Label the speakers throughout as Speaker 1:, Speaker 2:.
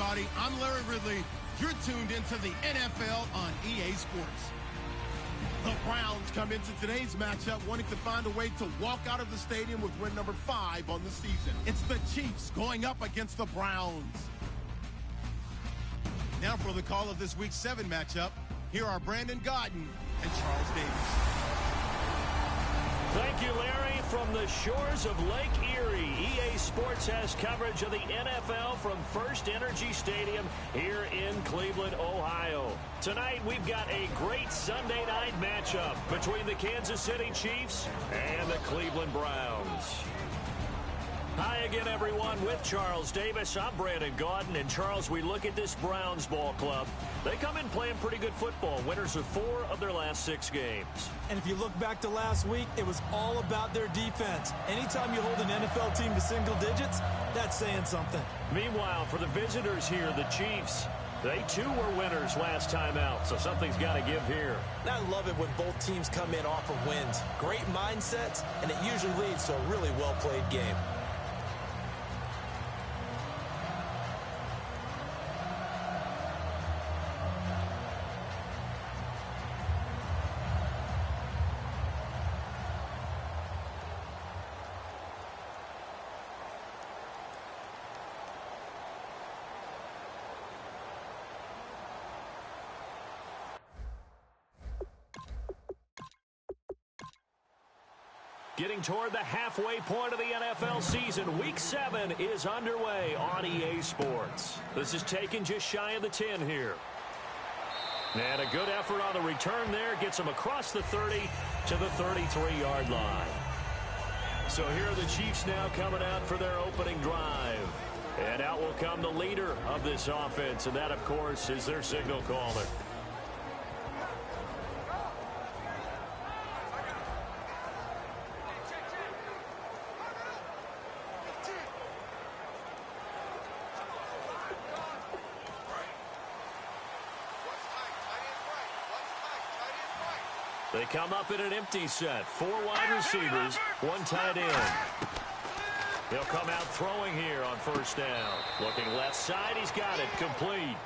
Speaker 1: everybody. I'm Larry Ridley. You're tuned into the NFL on EA Sports. The Browns come into today's matchup wanting to find a way to walk out of the stadium with win number 5 on the season. It's the Chiefs going up against the Browns. Now for the call of this Week 7 matchup, here are Brandon Gaudin and Charles Davis.
Speaker 2: Thank you, Larry. From the shores of Lake Erie, EA Sports has coverage of the NFL from First Energy Stadium here in Cleveland, Ohio. Tonight, we've got a great Sunday night matchup between the Kansas City Chiefs and the Cleveland Browns. Hi again, everyone. With Charles Davis, I'm Brandon Gaudin. And, Charles, we look at this Browns ball club. They come in playing pretty good football, winners of 4 of their last 6 games.
Speaker 3: And if you look back to last week, it was all about their defense. Anytime you hold an NFL team to single digits, that's saying something.
Speaker 2: Meanwhile, for the visitors here, the Chiefs, they too were winners last time out, so something's got to give here.
Speaker 3: And I love it when both teams come in off of wins. Great mindsets, and it usually leads to a really well-played game.
Speaker 2: Getting toward the halfway point of the NFL season, Week 7 is underway on EA Sports. This is taken just shy of the 10 here. And a good effort on the return there gets him across the 30 to the 33-yard line. So here are the Chiefs now coming out for their opening drive. And out will come the leader of this offense, and that, of course, is their signal caller. They come up in an empty set. 4 wide receivers, 1 tight end. They'll come out throwing here on first down. Looking left side, he's got it, complete.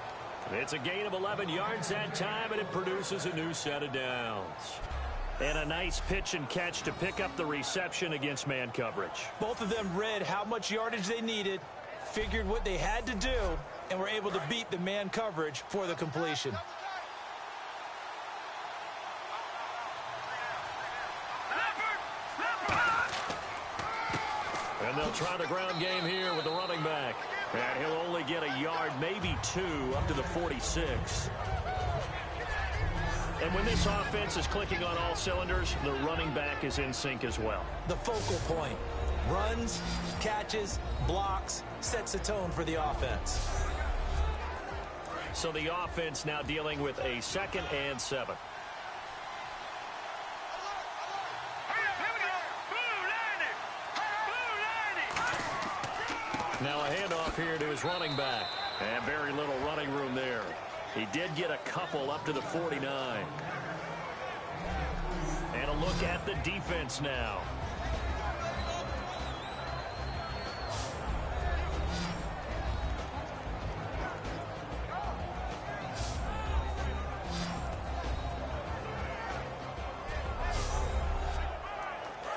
Speaker 2: It's a gain of 11 yards that time, and it produces a new set of downs. And a nice pitch and catch to pick up the reception against man coverage.
Speaker 3: Both of them read how much yardage they needed, figured what they had to do, and were able to beat the man coverage for the completion.
Speaker 2: And they'll try the ground game here with the running back. And he'll only get a yard, maybe 2, up to the 46. And when this offense is clicking on all cylinders, the running back is in sync as well.
Speaker 3: The focal point. Runs, catches, blocks, sets the tone for the offense.
Speaker 2: So the offense now dealing with a 2nd and 7. Now a handoff here to his running back. And very little running room there. He did get a couple up to the 49. And a look at the defense now.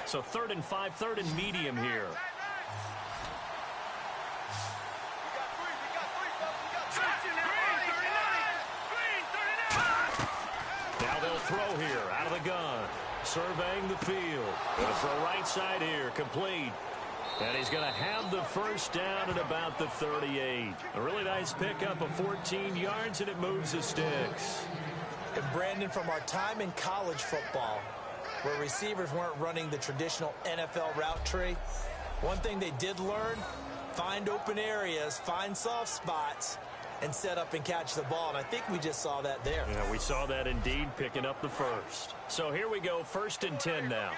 Speaker 2: So 3rd and 5, 3rd and medium here. Throw here out of the gun, surveying the field. Going to throw right side here, complete. And he's going to have the first down at about the 38. A really nice pickup of 14 yards, and it moves the sticks.
Speaker 3: And Brandon, from our time in college football, where receivers weren't running the traditional NFL route tree, one thing they did learn, find open areas, find soft spots, and set up and catch the ball. And I think we just saw that there.
Speaker 2: Yeah, we saw that indeed, picking up the first. So here we go, 1st and 10 now.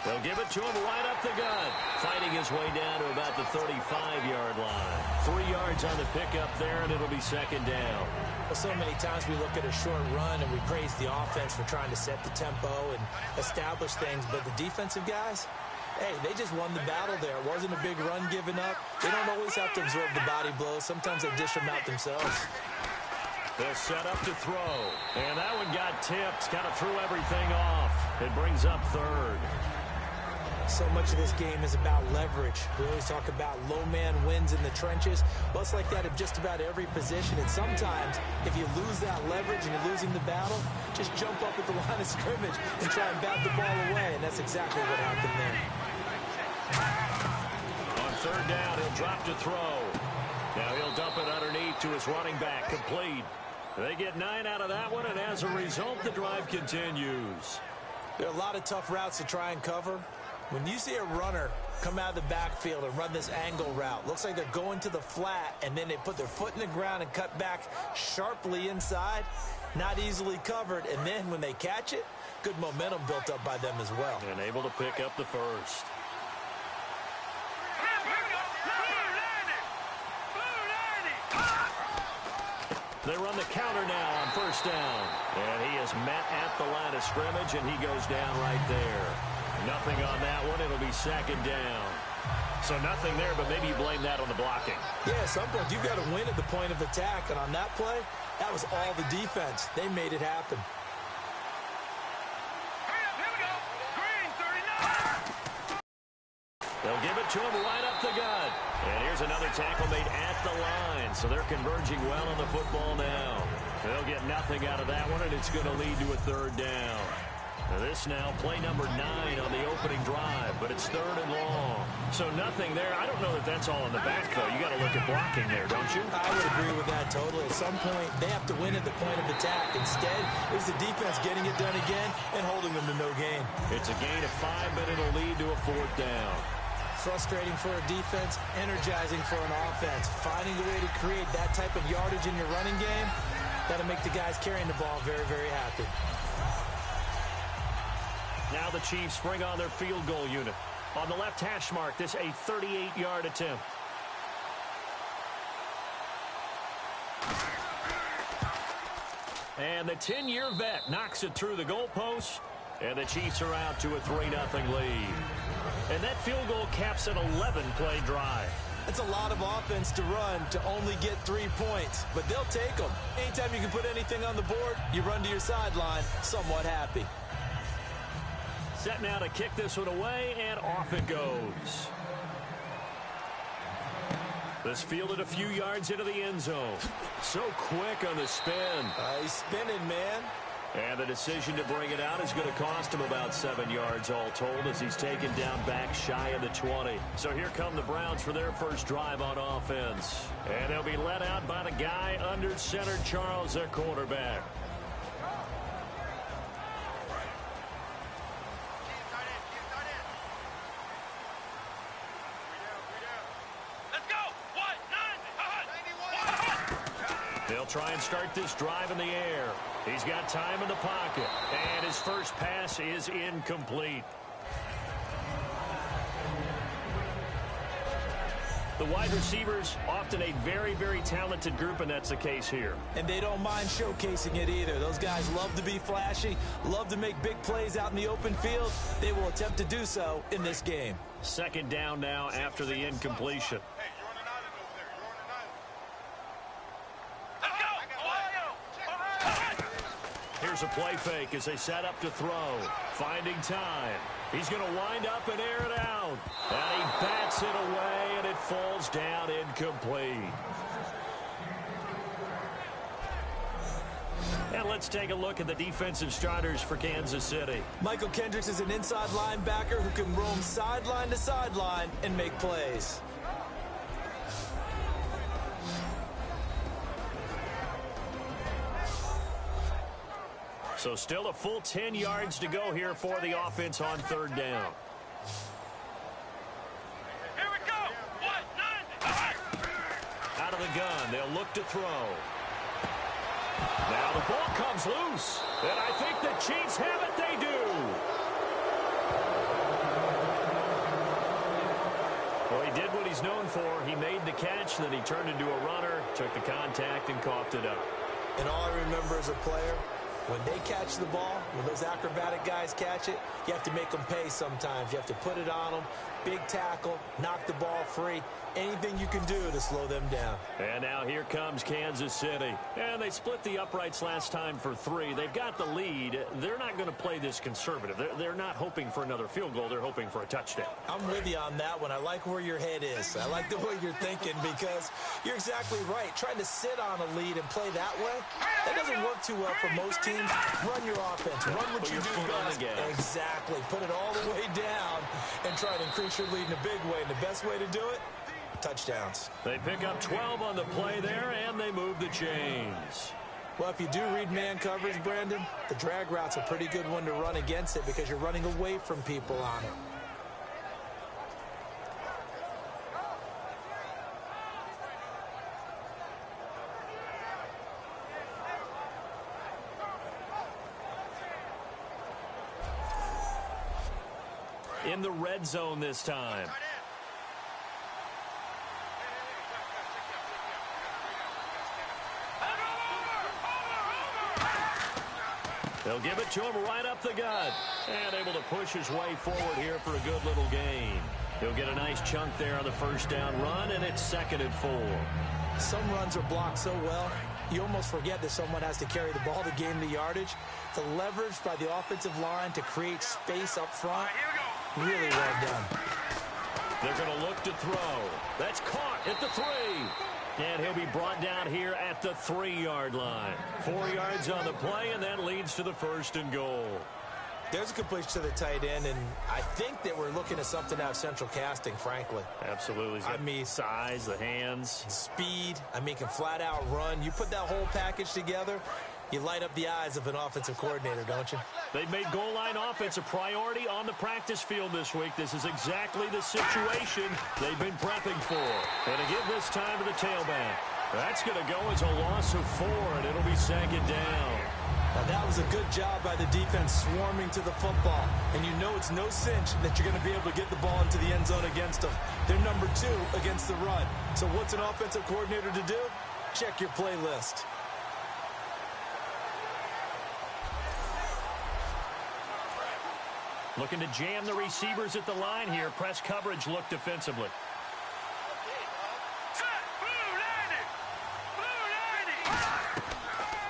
Speaker 2: They'll give it to him right up the gut. Fighting his way down to about the 35-yard line. 3 yards on the pickup there, and it'll be 2nd down.
Speaker 3: Well, so many times we look at a short run and we praise the offense for trying to set the tempo and establish things, but the defensive guys, Hey, they just won the battle there. It wasn't a big run given up. They don't always have to absorb the body blows. Sometimes they dish them out themselves.
Speaker 2: They'll set up to throw. And that one got tipped. Kind of threw everything off. It brings up third.
Speaker 3: So much of this game is about leverage. We always talk about low man wins in the trenches. Well, it's like that of just about every position. And sometimes, if you lose that leverage and you're losing the battle, just jump up at the line of scrimmage and try and bat the ball away. And that's exactly what happened there.
Speaker 2: On third down, he'll drop to throw. Now he'll dump it underneath to his running back. Complete. They get 9 out of that one, and as a result, the drive continues.
Speaker 3: There are a lot of tough routes to try and cover. When you see a runner come out of the backfield and run this angle route, looks like they're going to the flat, and then they put their foot in the ground and cut back sharply inside, not easily covered. And then when they catch it, good momentum built up by them as well.
Speaker 2: And able to pick up the first. They run the counter now on first down. And he is met at the line of scrimmage, and he goes down right there. Nothing on that one. It'll be second down. So nothing there, but maybe you blame that on the blocking.
Speaker 3: Yeah, at some point, you've got to win at the point of attack. And on that play, that was all the defense. They made it happen.
Speaker 2: They'll give it to him right up the gut. And here's another tackle made at the line. So they're converging well on the football now. They'll get nothing out of that one, and it's going to lead to a third down. This now play number 9 on the opening drive, but it's third and long. So nothing there. I don't know that that's all in the back, though. You got to look at blocking there, don't you?
Speaker 3: I would agree with that totally. At some point, they have to win at the point of attack. Instead, it was the defense getting it done again and holding them to no gain.
Speaker 2: It's a gain of 5, but it'll lead to a fourth down.
Speaker 3: Frustrating for a defense, energizing for an offense. Finding a way to create that type of yardage in your running game, that'll make the guys carrying the ball very, very happy.
Speaker 2: Now the Chiefs bring on their field goal unit. On the left hash mark, this a 38-yard attempt. And the 10-year vet knocks it through the goalpost, and the Chiefs are out to a 3-0 lead. And that field goal caps an 11-play drive.
Speaker 3: That's a lot of offense to run to only get 3 points, but they'll take them. Anytime you can put anything on the board, you run to your sideline somewhat happy.
Speaker 2: Set now to kick this one away, and off it goes. This fielded a few yards into the end zone. So quick on the spin.
Speaker 3: He's spinning, man.
Speaker 2: And the decision to bring it out is going to cost him about 7 yards all told as he's taken down back shy of the 20. So here come the Browns for their first drive on offense. And they'll be led out by the guy under center, Charles, their quarterback. They'll try and start this drive in the air. He's got time in the pocket. And his first pass is incomplete. The wide receivers, often a very, very talented group, and that's the case here.
Speaker 3: And they don't mind showcasing it either. Those guys love to be flashy, love to make big plays out in the open field. They will attempt to do so in this game.
Speaker 2: Second down now after the incompletion. Here's a play fake as they set up to throw. Finding time. He's going to wind up and air it out. And he bats it away, and it falls down incomplete. And let's take a look at the defensive starters for Kansas City.
Speaker 3: Michael Kendricks is an inside linebacker who can roam sideline to sideline and make plays.
Speaker 2: So still a full 10 yards to go here for the offense on third down.
Speaker 4: Here we go. 1-9.
Speaker 2: Out of the gun, they'll look to throw. Now the ball comes loose. And I think the Chiefs have it. They do. Well, he did what he's known for. He made the catch, then he turned into a runner, took the contact, and coughed it up.
Speaker 3: And all I remember as a player, When they catch the ball, when those acrobatic guys catch it, you have to make them pay sometimes. You have to put it on them, big tackle, knock the ball free. Anything you can do to slow them down.
Speaker 2: And now here comes Kansas City. And they split the uprights last time for 3. They've got the lead. They're not going to play this conservative. They're not hoping for another field goal. They're hoping for a touchdown.
Speaker 3: I'm with you on that one. I like where your head is. I like the way you're thinking because you're exactly right. Trying to sit on a lead and play that way, that doesn't work too well for most teams. Run your offense. Run what you do best. Exactly. Put it all the way down and try to increase your lead in a big way. And the best way to do it, touchdowns.
Speaker 2: They pick up 12 on the play there, and they move the chains.
Speaker 3: Well, if you do read man coverage, Brandon, the drag route's a pretty good one to run against it because you're running away from people on it.
Speaker 2: In the red zone this time. They'll give it to him right up the gut. And able to push his way forward here for a good little gain. He'll get a nice chunk there on the first down run, and it's 2nd and 4.
Speaker 3: Some runs are blocked so well, you almost forget that someone has to carry the ball to gain the yardage. The leverage by the offensive line to create space up front, really well done.
Speaker 2: They're going to look to throw. That's caught at the 3. And he'll be brought down here at the 3-yard line. 4 yards on the play, and that leads to the 1st and goal.
Speaker 3: There's a completion to the tight end, and I think that we're looking at something out of central casting, frankly.
Speaker 2: Absolutely. I mean, size, the hands.
Speaker 3: Speed. I mean, can flat out run. You put that whole package together, you light up the eyes of an offensive coordinator, don't you?
Speaker 2: They've made goal line offense a priority on the practice field this week. This is exactly the situation they've been prepping for. And to give this time to the tailback. That's going to go as a loss of 4, and it'll be 2nd down.
Speaker 3: Now, that was a good job by the defense swarming to the football. And you know it's no cinch that you're going to be able to get the ball into the end zone against them. They're number 2 against the run. So what's an offensive coordinator to do? Check your playlist.
Speaker 2: Looking to jam the receivers at the line here. Press coverage look defensively.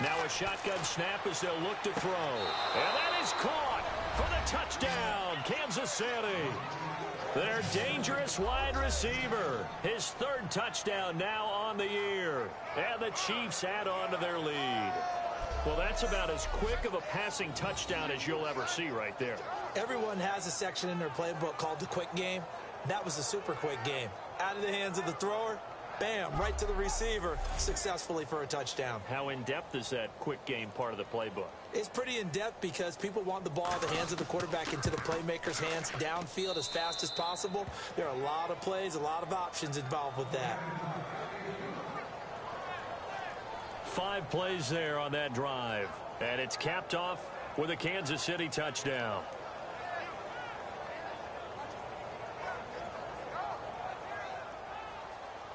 Speaker 2: Now a shotgun snap as they'll look to throw. And that is caught for the touchdown, Kansas City. Their dangerous wide receiver. His 3rd touchdown now on the year. And the Chiefs add on to their lead. Well, that's about as quick of a passing touchdown as you'll ever see right there.
Speaker 3: Everyone has a section in their playbook called the quick game. That was a super quick game. Out of the hands of the thrower, bam, right to the receiver, successfully for a touchdown.
Speaker 2: How in-depth is that quick game part of the playbook?
Speaker 3: It's pretty in-depth because people want the ball out of the hands of the quarterback into the playmaker's hands downfield as fast as possible. There are a lot of plays, a lot of options involved with that.
Speaker 2: 5 plays there on that drive. And it's capped off with a Kansas City touchdown.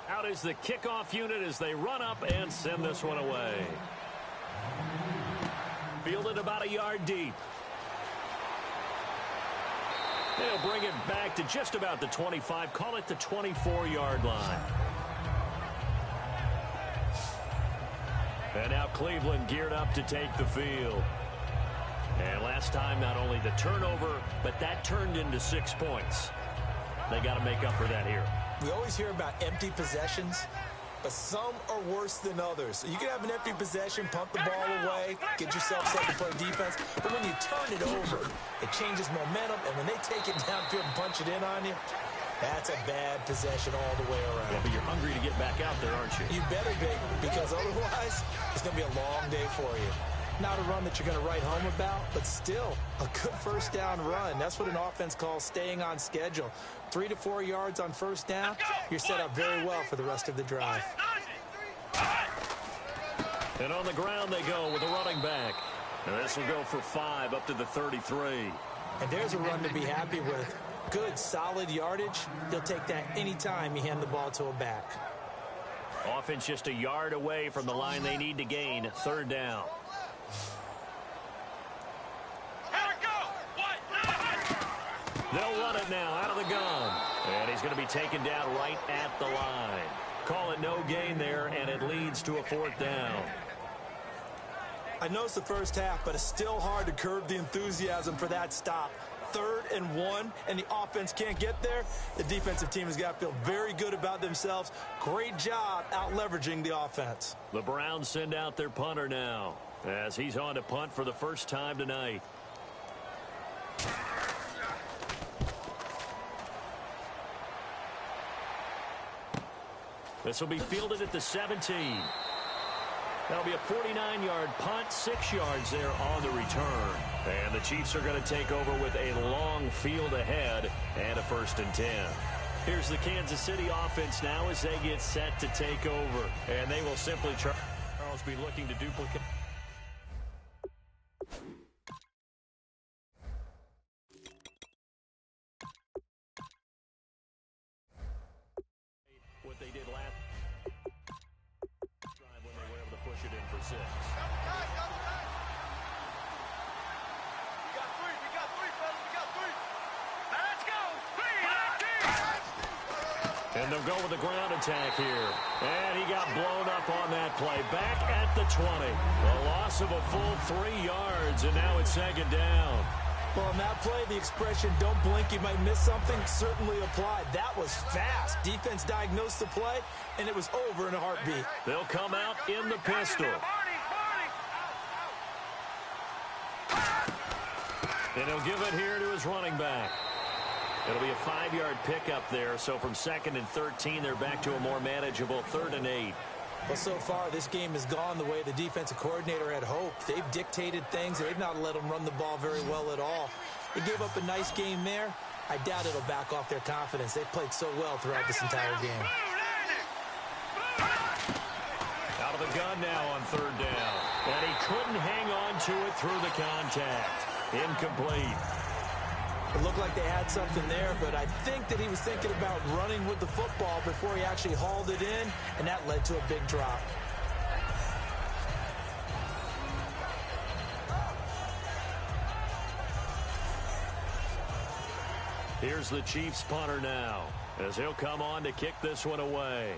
Speaker 2: Out is the kickoff unit as they run up and send this one away. Fielded about a yard deep. They'll bring it back to just about the 25. Call it the 24-yard line. And now Cleveland geared up to take the field. And last time, not only the turnover, but that turned into 6 points. They got to make up for that here.
Speaker 3: We always hear about empty possessions, but some are worse than others. You can have an empty possession, pump the ball away, get yourself set to play defense, but when you turn it over, it changes momentum, and when they take it downfield and punch it in on you, that's a bad possession all the way around.
Speaker 2: Yeah, but you're hungry to get back out there, aren't you?
Speaker 3: You better be, because otherwise, it's going to be a long day for you. Not a run that you're going to write home about, but still a good first down run. That's what an offense calls staying on schedule. 3 to 4 yards on first down, you're set up very well for the rest of the drive.
Speaker 2: And on the ground they go with a running back. And this will go for 5 up to the 33.
Speaker 3: And there's a run to be happy with. Good, solid yardage. He'll take that anytime you hand the ball to a back.
Speaker 2: Offense just a yard away from the line they need to gain. 3rd down. They'll run it now out of the gun. And he's going to be taken down right at the line. Call it no gain there, and it leads to a 4th down.
Speaker 3: I know it's the first half, but it's still hard to curb the enthusiasm for that stop. 3rd and 1, and the offense can't get there. The defensive team has got to feel very good about themselves. Great job out leveraging the offense.
Speaker 2: The Browns send out their punter now as he's on to punt for the first time tonight. This will be fielded at the 17. That'll be a 49-yard punt, 6 yards there on the return. And the Chiefs are going to take over with a long field ahead and a 1st and 10. Here's the Kansas City offense now as they get set to take over. And they will simply Charles be looking to duplicate. What they did last drive when they were able to push it in for 6. And they'll go with the ground attack here. And he got blown up on that play. Back at the 20. A loss of a full 3 yards, and now it's 2nd down.
Speaker 3: Well, on that play, the expression, don't blink, you might miss something, certainly applied. That was fast. Defense diagnosed the play, and it was over in a heartbeat.
Speaker 2: They'll come out in the pistol. And he'll give it here to his running back. It'll be a 5-yard pickup there, so from 2nd and 13, they're back to a more manageable 3rd and 8.
Speaker 3: Well, so far, this game has gone the way the defensive coordinator had hoped. They've dictated things. They've not let them run the ball very well at all. They gave up a nice game there. I doubt it'll back off their confidence. They've played so well throughout this entire game.
Speaker 2: Out of the gun now on 3rd down. And he couldn't hang on to it through the contact. Incomplete.
Speaker 3: It looked like they had something there, but I think that he was thinking about running with the football before he actually hauled it in, and that led to a big drop.
Speaker 2: Here's the Chiefs punter now as he'll come on to kick this one away.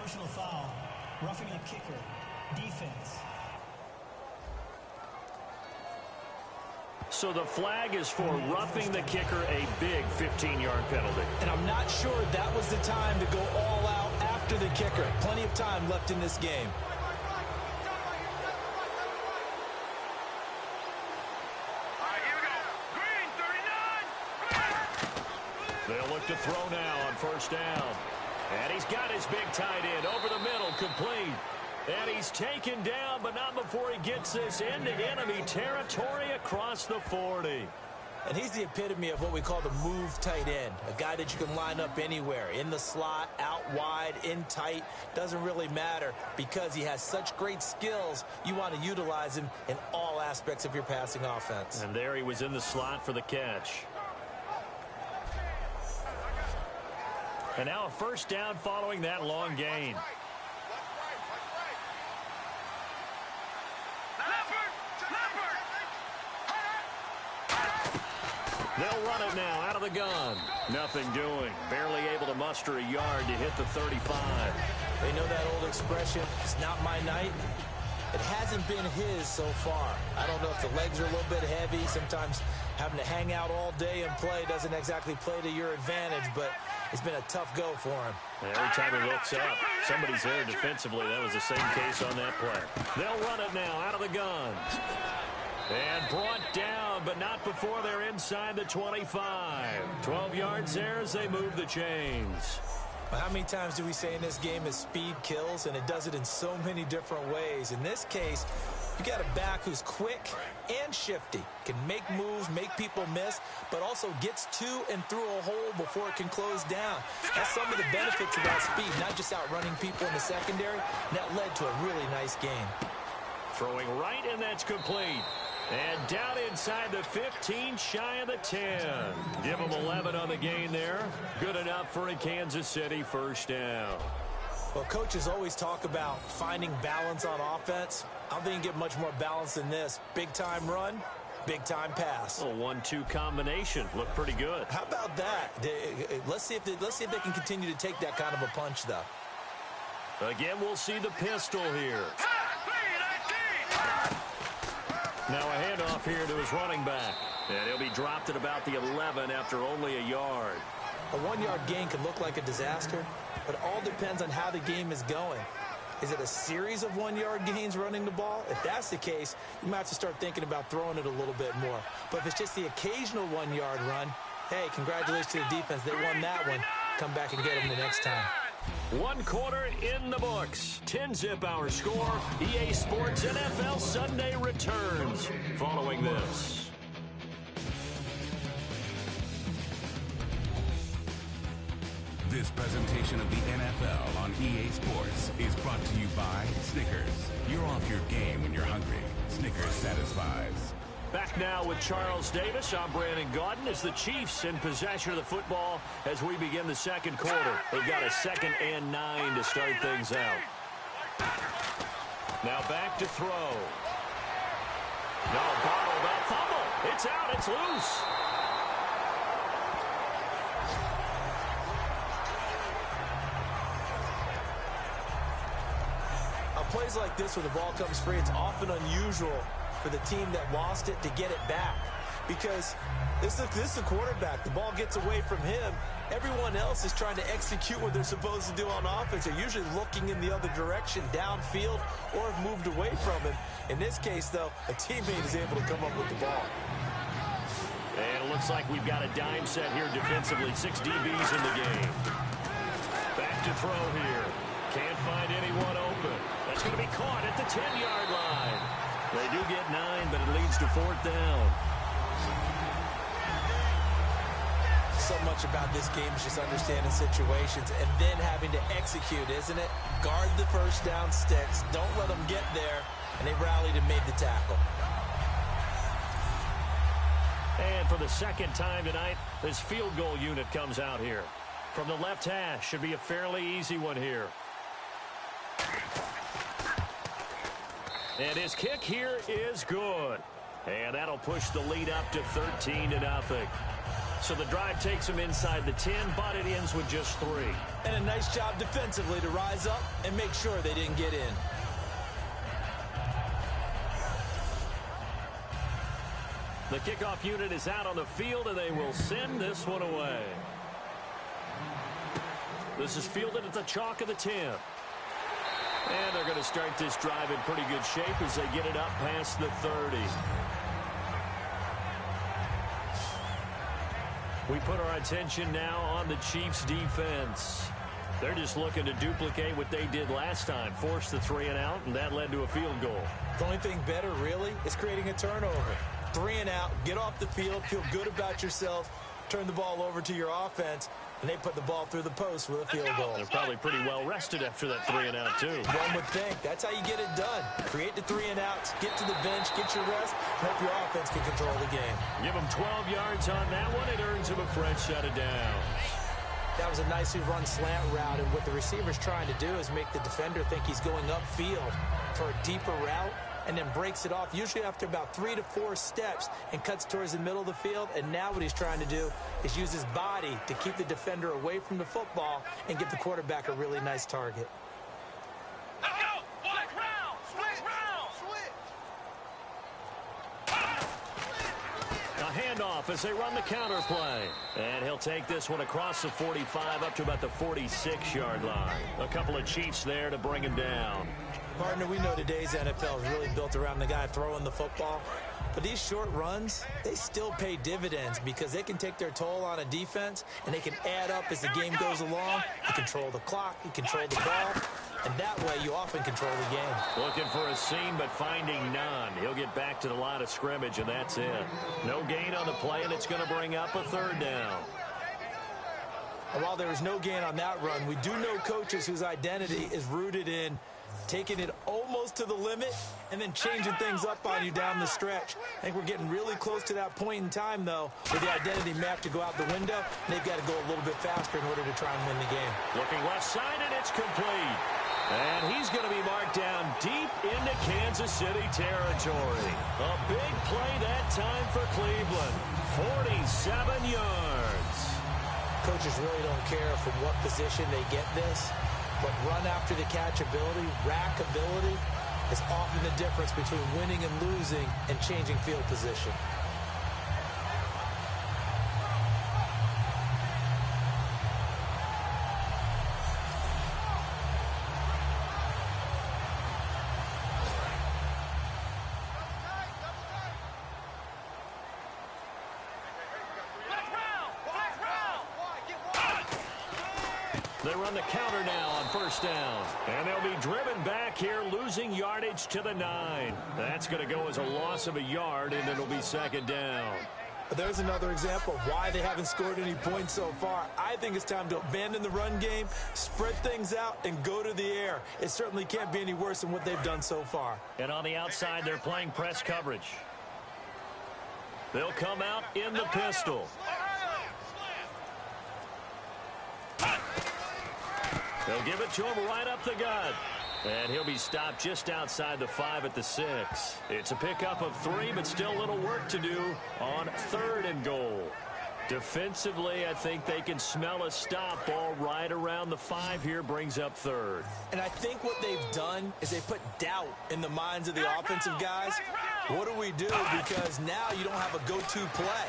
Speaker 5: Personal foul, roughing the kicker, defense.
Speaker 2: So the flag is for roughing the kicker, a big 15-yard penalty.
Speaker 3: And I'm not sure that was the time to go all out after the kicker. Plenty of time left in this game.
Speaker 4: All right, here we go. Green, 39.
Speaker 2: They'll look to throw now on 1st down. And he's got his big tight end over the middle, complete. And he's taken down, but not before he gets this into enemy territory across the 40.
Speaker 3: And he's the epitome of what we call the move tight end, a guy that you can line up anywhere, in the slot, out wide, in tight, doesn't really matter because he has such great skills. You want to utilize him in all aspects of your passing offense.
Speaker 2: And there he was in the slot for the catch. And now a 1st down following that long gain. They'll run it now out of the gun. Nothing doing. Barely able to muster a yard to hit the 35.
Speaker 3: They know that old expression, it's not my night. It hasn't been his so far. I don't know if the legs are a little bit heavy. Sometimes having to hang out all day and play doesn't exactly play to your advantage, but it's been a tough go for him.
Speaker 2: And every time he looks up, somebody's there defensively. That was the same case on that play. They'll run it now out of the gun. And brought down, but not before they're inside the 25. 12 yards there as they move the chains.
Speaker 3: Well, how many times do we say in this game is speed kills, and it does it in so many different ways. In this case, you got a back who's quick and shifty, can make moves, make people miss, but also gets to and through a hole before it can close down. That's some of the benefits of that speed, not just outrunning people in the secondary. And that led to a really nice game.
Speaker 2: Throwing right, and that's complete. And down inside the 15, shy of the 10. Give them 11 on the gain there. Good enough for a Kansas City first down.
Speaker 3: Well, coaches always talk about finding balance on offense. I don't think you get much more balance than this. Big-time run, big-time pass.
Speaker 2: A 1-2 combination. Looked pretty good.
Speaker 3: How about that? Let's see if they can continue to take that kind of a punch, though.
Speaker 2: Again, we'll see the pistol here. Now a handoff here to his running back. And he'll be dropped at about the 11 after only a yard.
Speaker 3: A 1-yard gain can look like a disaster, but it all depends on how the game is going. Is it a series of 1-yard gains running the ball? If that's the case, you might have to start thinking about throwing it a little bit more. But if it's just the occasional 1-yard run, hey, congratulations to the defense. They won that one. Come back and get them the next time.
Speaker 2: 1 quarter in the books. 10-zip our score. EA Sports NFL Sunday returns following this.
Speaker 6: This presentation of the NFL on EA Sports is brought to you by Snickers. You're off your game when you're hungry. Snickers satisfies.
Speaker 2: Back now with Charles Davis. I'm Brandon Gaudin as the Chiefs in possession of the football as we begin the second quarter. They've got a 2nd and 9 to start things out. Now back to throw. No, bottled up fumble. It's out. It's loose.
Speaker 3: Plays like this where the ball comes free, it's often unusual for the team that lost it to get it back. Because this is a quarterback. The ball gets away from him. Everyone else is trying to execute what they're supposed to do on offense. They're usually looking in the other direction, downfield, or have moved away from him. In this case, though, a teammate is able to come up with the ball.
Speaker 2: And it looks like we've got a dime set here defensively. 6 DBs in the game. Back to throw here. Can't find anyone open. That's going to be caught at the 10-yard line. They do get 9, but it leads to 4th down.
Speaker 3: So much about this game is just understanding situations and then having to execute, isn't it? Guard the first down sticks. Don't let them get there. And they rallied and made the tackle.
Speaker 2: And for the second time tonight, this field goal unit comes out here. From the left hash, should be a fairly easy one here. And his kick here is good. And that'll push the lead up to 13-0. So the drive takes him inside the 10, but it ends with just 3.
Speaker 3: And a nice job defensively to rise up and make sure they didn't get in.
Speaker 2: The kickoff unit is out on the field, and they will send this one away. This is fielded at the chalk of the 10. And they're going to start this drive in pretty good shape as they get it up past the 30. We put our attention now on the Chiefs' defense. They're just looking to duplicate what they did last time, force the 3 and out, and that led to a field goal.
Speaker 3: The only thing better, really, is creating a turnover. 3 and out, get off the field, feel good about yourself, turn the ball over to your offense, and they put the ball through the post with a field goal.
Speaker 2: They're probably pretty well rested after that 3 and out, too.
Speaker 3: One would think. That's how you get it done. Create the 3 and outs, get to the bench, get your rest, and hope your offense can control the game.
Speaker 2: Give them 12 yards on that one. It earns them a fresh set of downs.
Speaker 3: That was a nicely run slant route, and what the receiver's trying to do is make the defender think he's going upfield for a deeper route, and then breaks it off, usually after about 3 to 4 steps, and cuts towards the middle of the field. And now what he's trying to do is use his body to keep the defender away from the football and give the quarterback a really nice target.
Speaker 4: Let's go! Switch round! Switch round!
Speaker 2: A handoff as they run the counter play. And he'll take this one across the 45 up to about the 46-yard line. A couple of Chiefs there to bring him down.
Speaker 3: Partner, we know today's NFL is really built around the guy throwing the football. But these short runs, they still pay dividends because they can take their toll on a defense, and they can add up as the game goes along. You control the clock, you control the ball, and that way you often control the game.
Speaker 2: Looking for a seam, but finding none. He'll get back to the line of scrimmage, and that's it. No gain on the play, and it's going to bring up a 3rd down.
Speaker 3: And while there was no gain on that run, we do know coaches whose identity is rooted in taking it almost to the limit and then changing things up on you down the stretch. I think we're getting really close to that point in time, though, where the identity map to go out the window, and they've got to go a little bit faster in order to try and win the game.
Speaker 2: Looking left side, and it's complete. And he's going to be marked down deep into Kansas City territory. A big play that time for Cleveland. 47 yards.
Speaker 3: Coaches really don't care from what position they get this, but run after the catch ability, rack ability, is often the difference between winning and losing and changing field position.
Speaker 2: They run the counter now on first down. And they'll be driven back here, losing yardage to the 9. That's going to go as a loss of a yard, and it'll be second down.
Speaker 3: There's another example of why they haven't scored any points so far. I think it's time to abandon the run game, spread things out, and go to the air. It certainly can't be any worse than what they've done so far.
Speaker 2: And on the outside, they're playing press coverage. They'll come out in the pistol. They'll give it to him right up the gut. And he'll be stopped just outside the 5 at the 6. It's a pickup of 3, but still a little work to do on 3rd and goal. Defensively, I think they can smell a stop ball right around the 5 here, brings up 3rd.
Speaker 3: And I think what they've done is they put doubt in the minds of the offensive guys. What do we do? Because now you don't have a go-to play.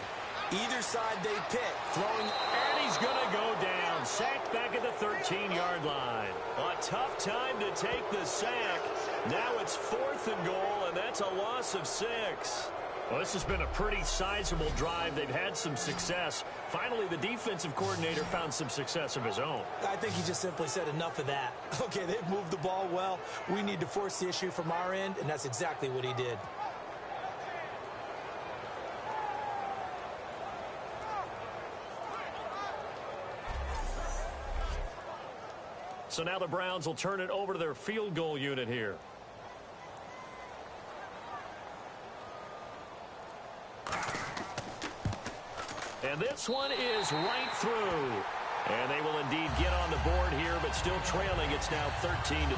Speaker 3: Either side they pick, throwing,
Speaker 2: and he's going to go down. Sacked back at the 13-yard line. A tough time to take the sack. Now it's 4th and goal, and that's a loss of 6. Well, this has been a pretty sizable drive. They've had some success. Finally, the defensive coordinator found some success of his own.
Speaker 3: I think he just simply said enough of that. Okay, they've moved the ball well. We need to force the issue from our end, and that's exactly what he did.
Speaker 2: So now the Browns will turn it over to their field goal unit here. And this one is right through. And they will indeed get on the board here, but still trailing. It's now 13-3.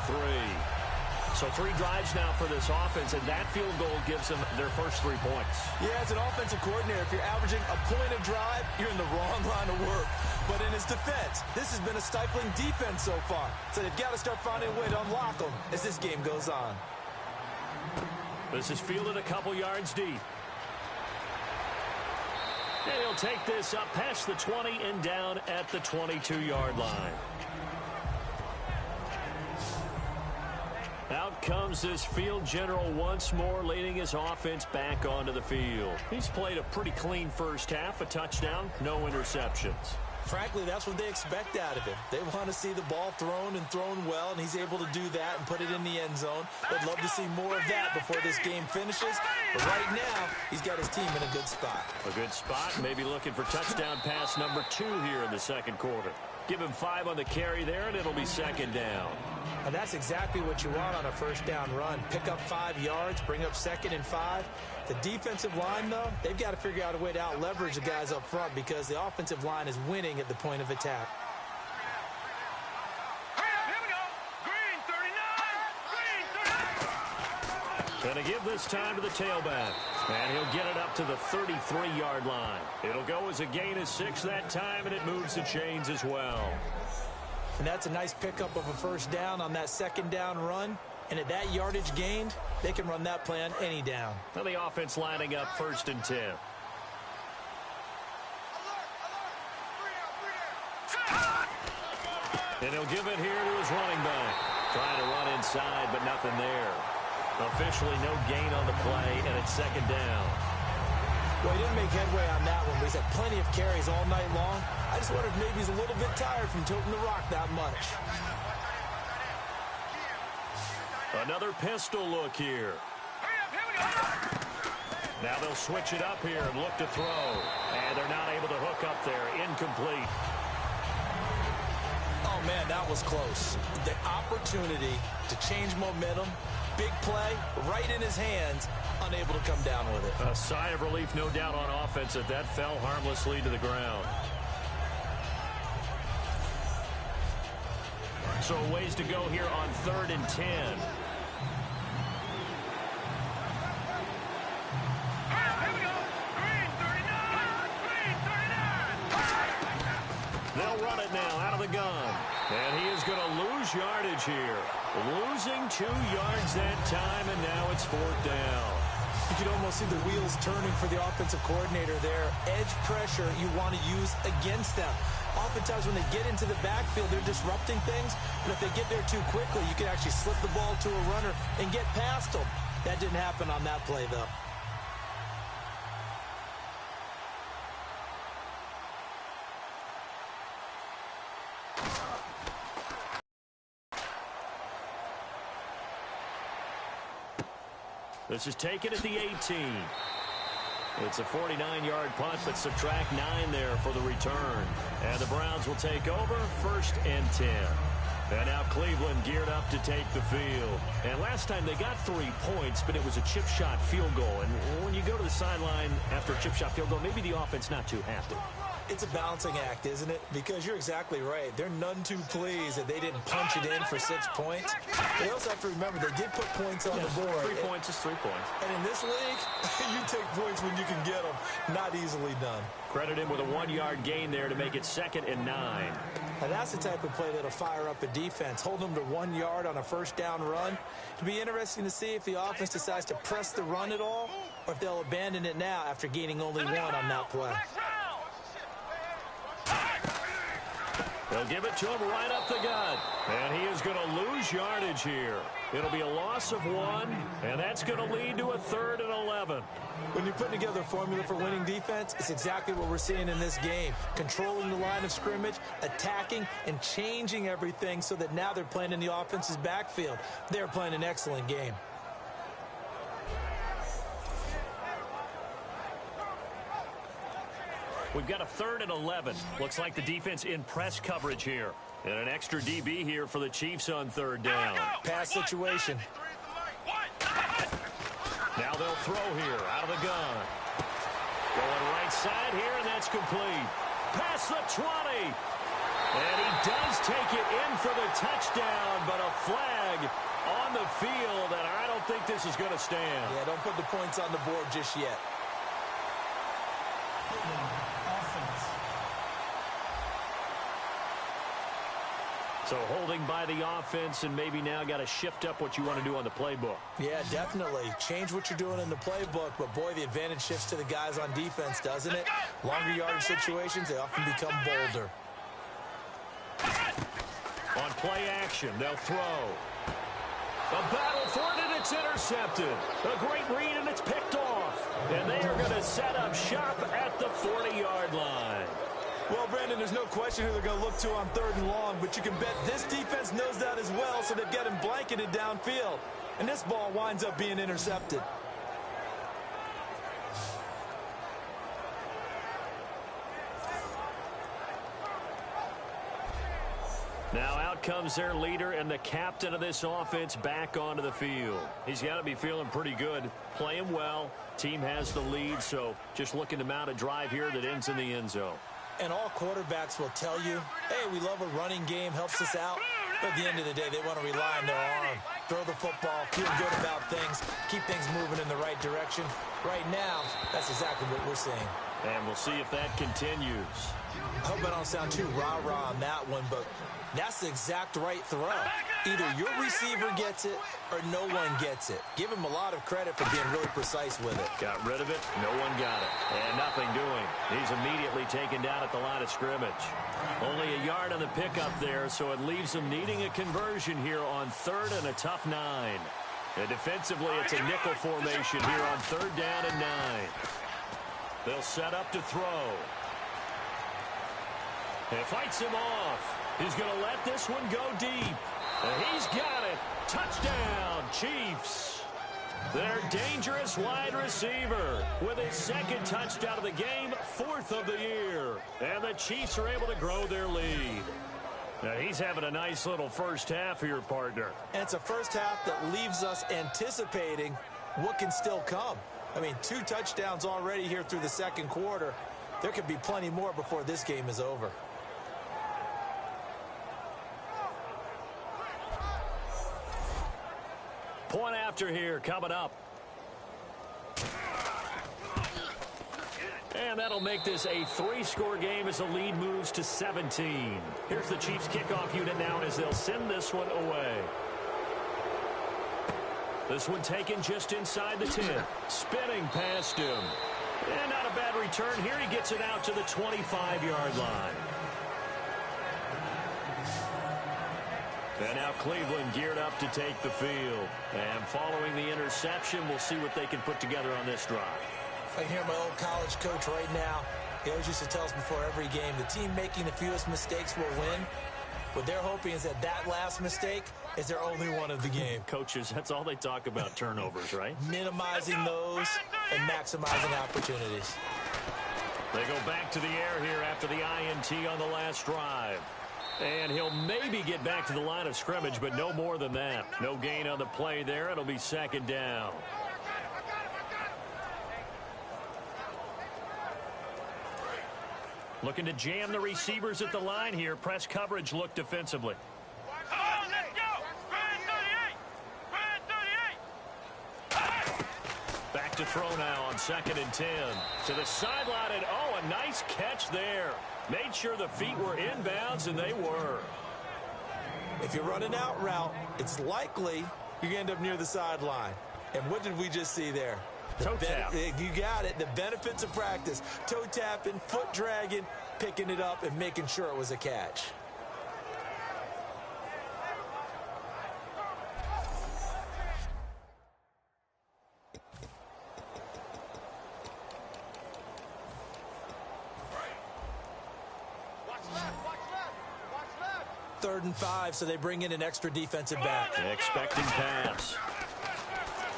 Speaker 2: So 3 drives now for this offense, and that field goal gives them their first 3 points.
Speaker 3: Yeah, as an offensive coordinator, if you're averaging a point a drive, you're in the wrong line of work. But in his defense, this has been a stifling defense so far. So they've got to start finding a way to unlock them as this game goes on.
Speaker 2: This is fielded a couple yards deep. And he'll take this up past the 20 and down at the 22-yard line. Out comes this field general once more, leading his offense back onto the field. He's played a pretty clean first half, a touchdown, no interceptions.
Speaker 3: Frankly, that's what they expect out of him. They want to see the ball thrown and thrown well, and he's able to do that and put it in the end zone. They'd love to see more of that before this game finishes. But right now, he's got his team in a good spot.
Speaker 2: A good spot, maybe looking for touchdown pass number 2 here in the second quarter. Give him 5 on the carry there, and it'll be second down.
Speaker 3: And that's exactly what you want on a first down run. Pick up 5 yards, bring up 2nd and 5. The defensive line, though, they've got to figure out a way to out-leverage the guys up front because the offensive line is winning at the point of attack.
Speaker 4: Here we go. Green 39. Green 39.
Speaker 2: Going to give this time to the tailback. And he'll get it up to the 33-yard line. It'll go as a gain of 6 that time, and it moves the chains as well.
Speaker 3: And that's a nice pickup of a first down on that second down run. And at that yardage gained, they can run that play on any down.
Speaker 2: Well, the offense lining up 1st and 10. And he'll give it here to his running back. Trying to run inside, but nothing there. Officially no gain on the play, and it's second down.
Speaker 3: Well, he didn't make headway on that one, but he's had plenty of carries all night long. I just wondered if maybe he's a little bit tired from toting the rock that much.
Speaker 2: Another pistol look here. Now they'll switch it up here and look to throw. And they're not able to hook up there. Incomplete.
Speaker 3: Oh, man, that was close. The opportunity to change momentum, big play, right in his hands, unable to come down with it.
Speaker 2: A sigh of relief, no doubt, on offense that fell harmlessly to the ground. So ways to go here on 3rd and 10. They'll run it now out of the gun. And he is going to lose yardage here. Losing 2 yards that time, and now it's 4th down.
Speaker 3: You can almost see the wheels turning for the offensive coordinator there. Edge pressure you want to use against them. Oftentimes when they get into the backfield, they're disrupting things. But if they get there too quickly, you can actually slip the ball to a runner and get past them. That didn't happen on that play, though.
Speaker 2: This is taken at the 18. It's a 49-yard punt, but subtract 9 there for the return. And the Browns will take over 1st and 10. And now Cleveland geared up to take the field. And last time they got 3 points, but it was a chip shot field goal. And when you go to the sideline after a chip shot field goal, maybe the offense not too happy.
Speaker 3: It's a balancing act, isn't it? Because you're exactly right. They're none too pleased that they didn't punch it in for 6 points. They also have to remember they did put points on the board.
Speaker 2: 3 points is 3 points.
Speaker 3: And in this league, you take points when you can get them. Not easily done.
Speaker 2: Credit him with a 1-yard gain there to make it 2nd and 9.
Speaker 3: Now that's the type of play that'll fire up a defense. Hold them to 1 yard on a 1st down run. It'll be interesting to see if the offense decides to press the run at all, or if they'll abandon it now after gaining only 1 on that play.
Speaker 2: They'll give it to him right up the gut. And he is going to lose yardage here. It'll be a loss of 1, and that's going to lead to a 3rd and 11.
Speaker 3: When you're putting together a formula for winning defense, it's exactly what we're seeing in this game. Controlling the line of scrimmage, attacking, and changing everything so that now they're playing in the offense's backfield. They're playing an excellent game.
Speaker 2: We've got a 3rd and 11. Looks like the defense in press coverage here. And an extra DB here for the Chiefs on 3rd down.
Speaker 3: Pass situation.
Speaker 2: Now they'll throw here out of the gun. Going right side here, and that's complete. Past the 20. And he does take it in for the touchdown, but a flag on the field, and I don't think this is going to stand.
Speaker 3: Yeah, don't put the points on the board just yet.
Speaker 2: So holding by the offense, and maybe now got to shift up what you want to do on the playbook.
Speaker 3: Yeah, definitely. Change what you're doing in the playbook, but boy, the advantage shifts to the guys on defense, doesn't it? Longer yardage situations, they often become bolder.
Speaker 2: On play action, they'll throw. A battle for it, and it's intercepted. A great read, and it's picked off. And they are going to set up shop at the 40-yard line.
Speaker 3: Well, Brandon, there's no question who they're going to look to on 3rd and long, but you can bet this defense knows that as well, so they've got him blanketed downfield. And this ball winds up being intercepted.
Speaker 2: Now out comes their leader and the captain of this offense back onto the field. He's got to be feeling pretty good, playing well. Team has the lead, so just looking to mount a drive here that ends in the end zone.
Speaker 3: And all quarterbacks will tell you, hey, we love a running game, helps us out. But at the end of the day, they want to rely on their arm. Throw the football, feel good about things, keep things moving in the right direction. Right now, that's exactly what we're seeing.
Speaker 2: And we'll see if that continues.
Speaker 3: I hope I don't sound too rah-rah on that one, but that's the exact right throw. Either your receiver gets it or no one gets it. Give him a lot of credit for being really precise with it.
Speaker 2: Got rid of it. No one got it. And nothing doing. He's immediately taken down at the line of scrimmage. Only a yard on the pickup there, so it leaves him needing a conversion here on 3rd and a tough 9. And defensively, it's a nickel formation here on 3rd down and 9. They'll set up to throw. And fights him off. He's going to let this one go deep. And he's got it. Touchdown, Chiefs. Their dangerous wide receiver with his 2nd touchdown of the game, 4th of the year. And the Chiefs are able to grow their lead. Now he's having a nice little first half here, partner.
Speaker 3: And it's a first half that leaves us anticipating what can still come. I mean, 2 touchdowns already here through the second quarter. There could be plenty more before this game is over.
Speaker 2: Point after here coming up. And that'll make this a 3-score game as the lead moves to 17. Here's the Chiefs kickoff unit now as they'll send this one away. This one taken just inside the 10. Spinning past him. And not a bad return here. He gets it out to the 25-yard line. And now Cleveland geared up to take the field. And following the interception, we'll see what they can put together on this drive.
Speaker 3: I hear my old college coach right now. He always used to tell us before every game, the team making the fewest mistakes will win. What they're hoping is that last mistake is their only one of the game.
Speaker 2: Coaches, that's all they talk about, turnovers, right?
Speaker 3: Minimizing those and maximizing opportunities.
Speaker 2: They go back to the air here after the INT on the last drive. And he'll maybe get back to the line of scrimmage, but no more than that. No gain on the play there. It'll be second down. Looking to jam the receivers at the line here. Press coverage look defensively.
Speaker 4: Come on, let's go! Brand 38!
Speaker 2: Back to throw now on 2nd and 10. To the sideline, and oh, a nice catch there. Made sure the feet were inbounds, and they were.
Speaker 3: If you're running out route, it's likely you're going to end up near the sideline. And what did we just see there?
Speaker 2: Toe tap.
Speaker 3: You got it. The benefits of practice. Toe tapping, foot dragging, picking it up, and making sure it was a catch. Third and 5, so they bring in an extra defensive back.
Speaker 2: Expecting pass.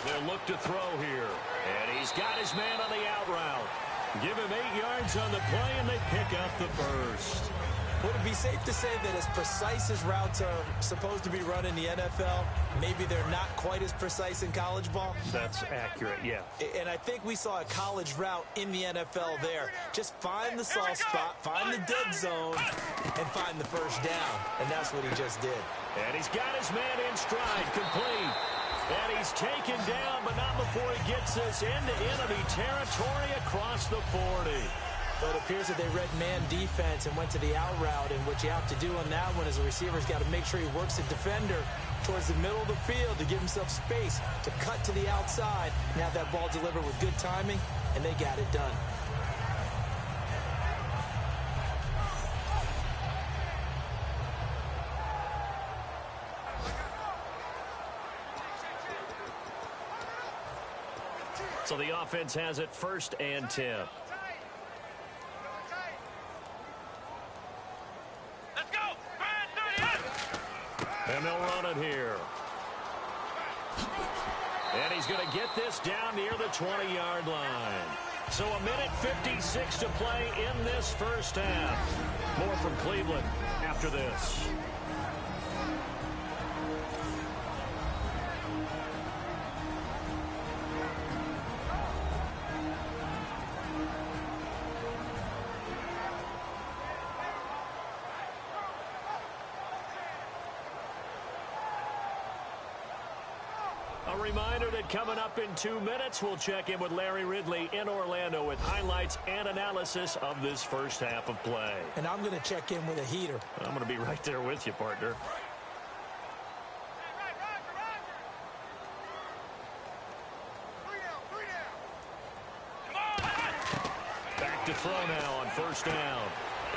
Speaker 2: They'll look to throw here. And he's got his man on the out route. Give him 8 yards on the play, and they pick up the first.
Speaker 3: Would it be safe to say that as precise as routes are supposed to be run in the NFL, maybe they're not quite as precise in college ball?
Speaker 2: That's accurate, yeah.
Speaker 3: And I think we saw a college route in the NFL there. Just find the soft spot, find the dead zone, and find the first down. And that's what he just did.
Speaker 2: And he's got his man in stride, complete. And he's taken down, but not before he gets this into enemy territory across the 40.
Speaker 3: So it appears that they read man defense and went to the out route, and what you have to do on that one is the receiver's got to make sure he works the defender towards the middle of the field to give himself space to cut to the outside and have that ball delivered with good timing, and they got it done.
Speaker 2: So the offense has it 1st and 10.
Speaker 4: Let's go! Brand 38!
Speaker 2: And they'll run it here. And he's going to get this down near the 20-yard line. So a minute 56 to play in this first half. More from Cleveland after this. A reminder that coming up in 2 minutes, we'll check in with Larry Ridley in Orlando with highlights and analysis of this first half of play.
Speaker 3: And I'm going to check in with a heater.
Speaker 2: I'm going to be right there with you, partner. Back to throw now on 1st down.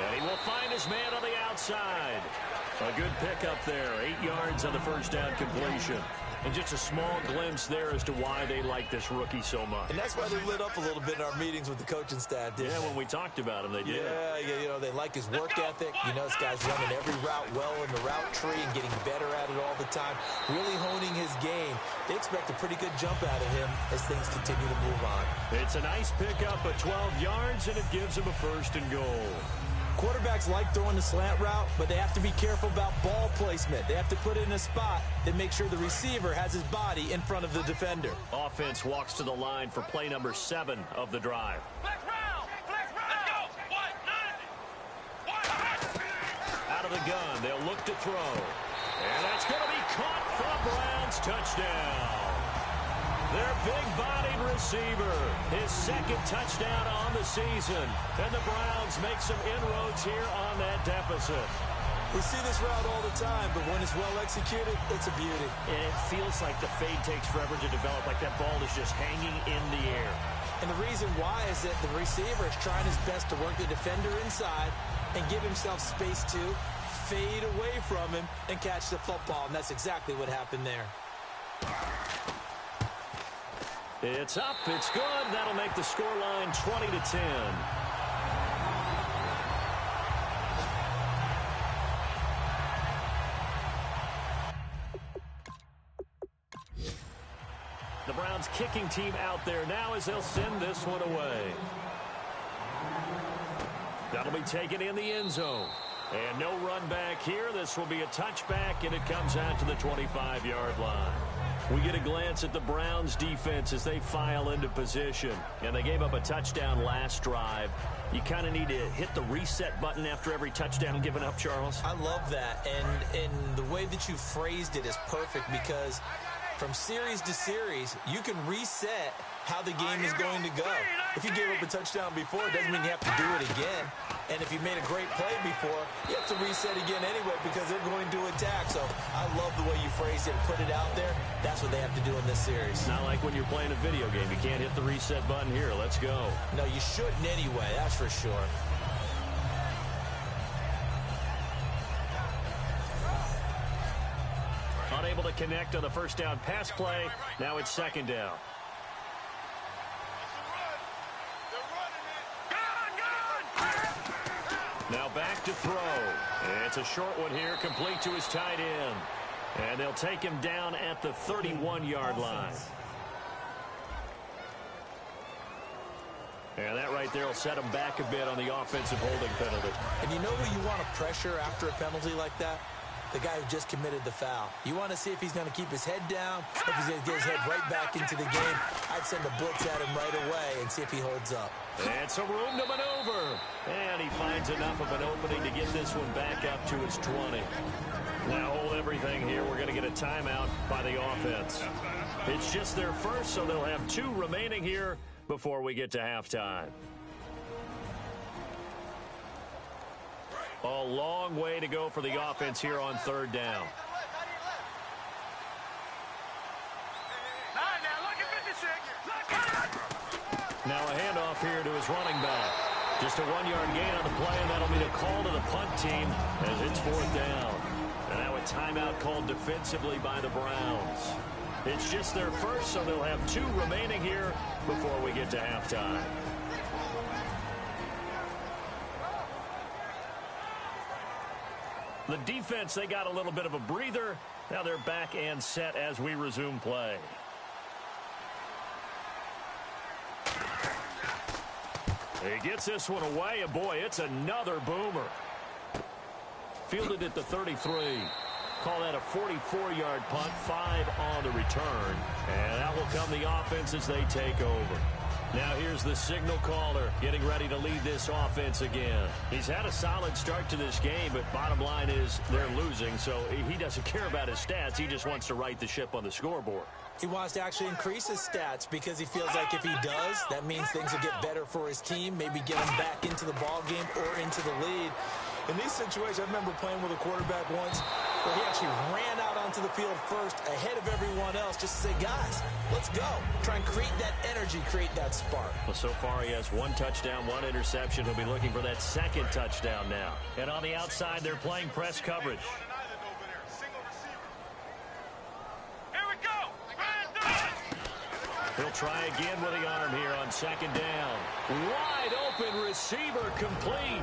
Speaker 2: And he will find his man on the outside. A good pickup there. 8 yards on the first down completion. And just a small glimpse there as to why they like this rookie so much.
Speaker 3: And that's why they lit up a little bit in our meetings with the coaching staff, didn't they?
Speaker 2: When we talked about him, they did.
Speaker 3: Yeah, you know, they like his work ethic. You know, this guy's running every route well in the route tree and getting better at it all the time, really honing his game. They expect a pretty good jump out of him as things continue to move on.
Speaker 2: It's a nice pickup of 12 yards, and it gives him a 1st and goal.
Speaker 3: Quarterbacks like throwing the slant route, but they have to be careful about ball placement. They have to put it in a spot that makes sure the receiver has his body in front of the defender.
Speaker 2: Offense walks to the line for play number 7 of the drive.
Speaker 4: Flex round. Let's go.
Speaker 2: Out of the gun, they'll look to throw. And that's going to be caught for a Browns touchdown. Their big-bodied receiver, his second touchdown on the season. And the Browns make some inroads here on that deficit.
Speaker 3: We see this route all the time, but when it's well executed, it's a beauty.
Speaker 2: And it feels like the fade takes forever to develop, like that ball is just hanging in the air.
Speaker 3: And the reason why is that the receiver is trying his best to work the defender inside and give himself space to fade away from him and catch the football. And that's exactly what happened there.
Speaker 2: It's up, it's good. That'll make the scoreline 20-10. The Browns kicking team out there now as they'll send this one away. That'll be taken in the end zone. And no run back here. This will be a touchback, and it comes out to the 25-yard line. We get a glance at the Browns defense as they file into position. And they gave up a touchdown last drive. You kind of need to hit the reset button after every touchdown given up, Charles.
Speaker 3: I love that. And the way that you phrased it is perfect because from series to series, you can reset how the game is going to go. If you gave up a touchdown before, it doesn't mean you have to do it again. And if you made a great play before, you have to reset again anyway because they're going to attack. So I love the way you phrased it and put it out there. That's what they have to do in this series.
Speaker 2: It's not like when you're playing a video game. You can't hit the reset button here. Let's go.
Speaker 3: No, you shouldn't anyway. That's for sure.
Speaker 2: Unable to connect on the first down pass play. Now it's second down. Now back to throw. It's a short one here, complete to his tight end. And they'll take him down at the 31-yard line. And that right there will set him back a bit on the offensive holding penalty.
Speaker 3: And you know who you want to pressure after a penalty like that? The guy who just committed the foul. You want to see if he's going to keep his head down, if he's going to get his head right back into the game. I'd send a blitz at him right away and see if he holds up.
Speaker 2: And some room to maneuver. And he finds enough of an opening to get this one back up to his 20. Now hold everything here. We're going to get a timeout by the offense. It's just their first, so they'll have 2 remaining here before we get to halftime. A long way to go for the offense here on third down. Now a handoff here to his running back. Just a 1-yard gain on the play, and that'll be a call to the punt team as it's fourth down. And now a timeout called defensively by the Browns. It's just their first, so they'll have 2 remaining here before we get to halftime. The defense, they got a little bit of a breather. Now they're back and set as we resume play. He gets this one away, and boy, it's another boomer. Fielded at the 33. Call that a 44-yard punt, 5 on the return. And that will come the offense as they take over. Now here's the signal caller getting ready to lead this offense again. He's had a solid start to this game, but bottom line is they're losing, so he doesn't care about his stats. He just wants to right the ship on the scoreboard.
Speaker 3: He wants to actually increase his stats because he feels like if he does, that means things will get better for his team, maybe get him back into the ball game or into the lead. In these situations, I remember playing with a quarterback once where he actually ran out onto the field first ahead of everyone else just to say, guys, let's go. Try and create that energy, create that spark.
Speaker 2: Well, so far he has 1 touchdown, 1 interception. He'll be looking for that second touchdown now. And on the outside, they're playing press coverage. He'll try again with the arm here on second down. Wide open receiver complete.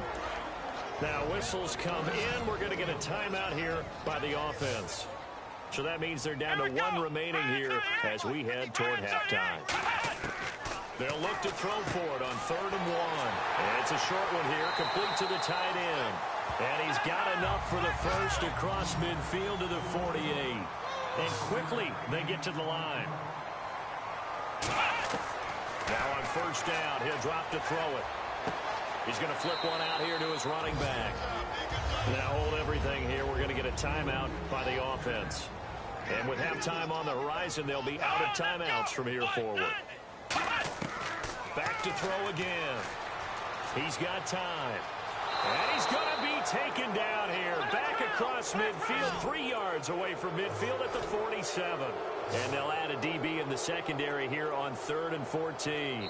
Speaker 2: Now whistles come in. We're going to get a timeout here by the offense. So that means they're down to 1 remaining here as we head toward halftime. They'll look to throw for it on 3rd and 1. And it's a short one here, complete to the tight end. And he's got enough for the first across midfield to the 48. And quickly, they get to the line. Now on 1st down, he'll drop to throw it. He's going to flip one out here to his running back. Now hold everything here. We're going to get a timeout by the offense. And with halftime on the horizon, they'll be out of timeouts from here forward. Back to throw again. He's got time. And he's going to be taken down here. Back across midfield, 3 yards away from midfield at the 47. And they'll add a DB in the secondary here on 3rd and 14.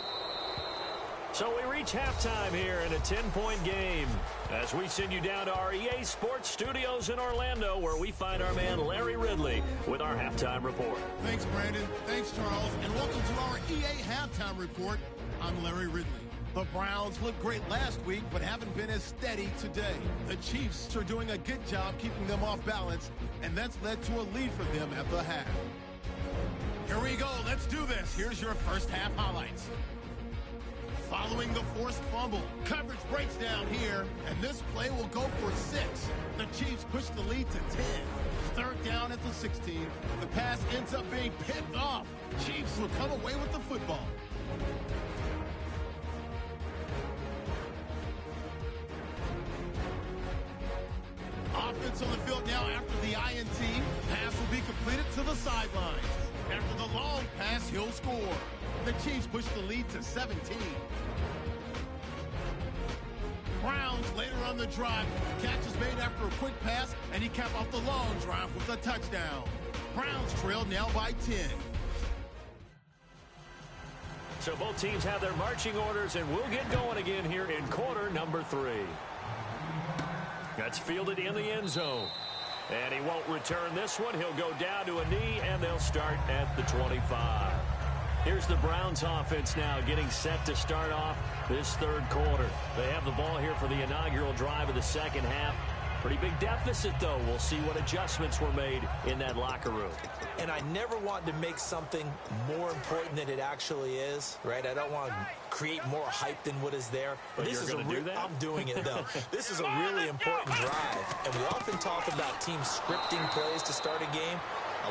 Speaker 2: So we reach halftime here in a 10-point game as we send you down to our EA Sports Studios in Orlando, where we find our man Larry Ridley with our halftime report.
Speaker 1: Thanks, Brandon. Thanks, Charles. And welcome to our EA Halftime Report. I'm Larry Ridley. The Browns looked great last week, but haven't been as steady today. The Chiefs are doing a good job keeping them off balance, and that's led to a lead for them at the half. Here we go. Let's do this. Here's your first half highlights. Following the forced fumble, coverage breaks down here, and this play will go for 6. The Chiefs push the lead to 10. 3rd down at the 16. The pass ends up being picked off. Chiefs will come away with the football. Offense on the field now after the INT. Pass will be completed to the sideline. After the long pass, he'll score. The Chiefs push the lead to 17. Browns later on the drive. Catch is made after a quick pass, and he capped off the long drive with a touchdown. Browns trail now by 10.
Speaker 2: So both teams have their marching orders, and we'll get going again here in quarter number 3. That's fielded in the end zone. And he won't return this one. He'll go down to a knee, and they'll start at the 25. Here's the Browns offense now getting set to start off this 3rd quarter. They have the ball here for the inaugural drive of the 2nd half. Pretty big deficit, though. We'll see what adjustments were made in that locker room.
Speaker 3: And I never want to make something more important than it actually is, right? I don't want to create more hype than what is there.
Speaker 2: But
Speaker 3: this
Speaker 2: you're
Speaker 3: is
Speaker 2: going to do that?
Speaker 3: I'm doing it, though. This is a really important drive. And we often talk about teams scripting plays to start a game.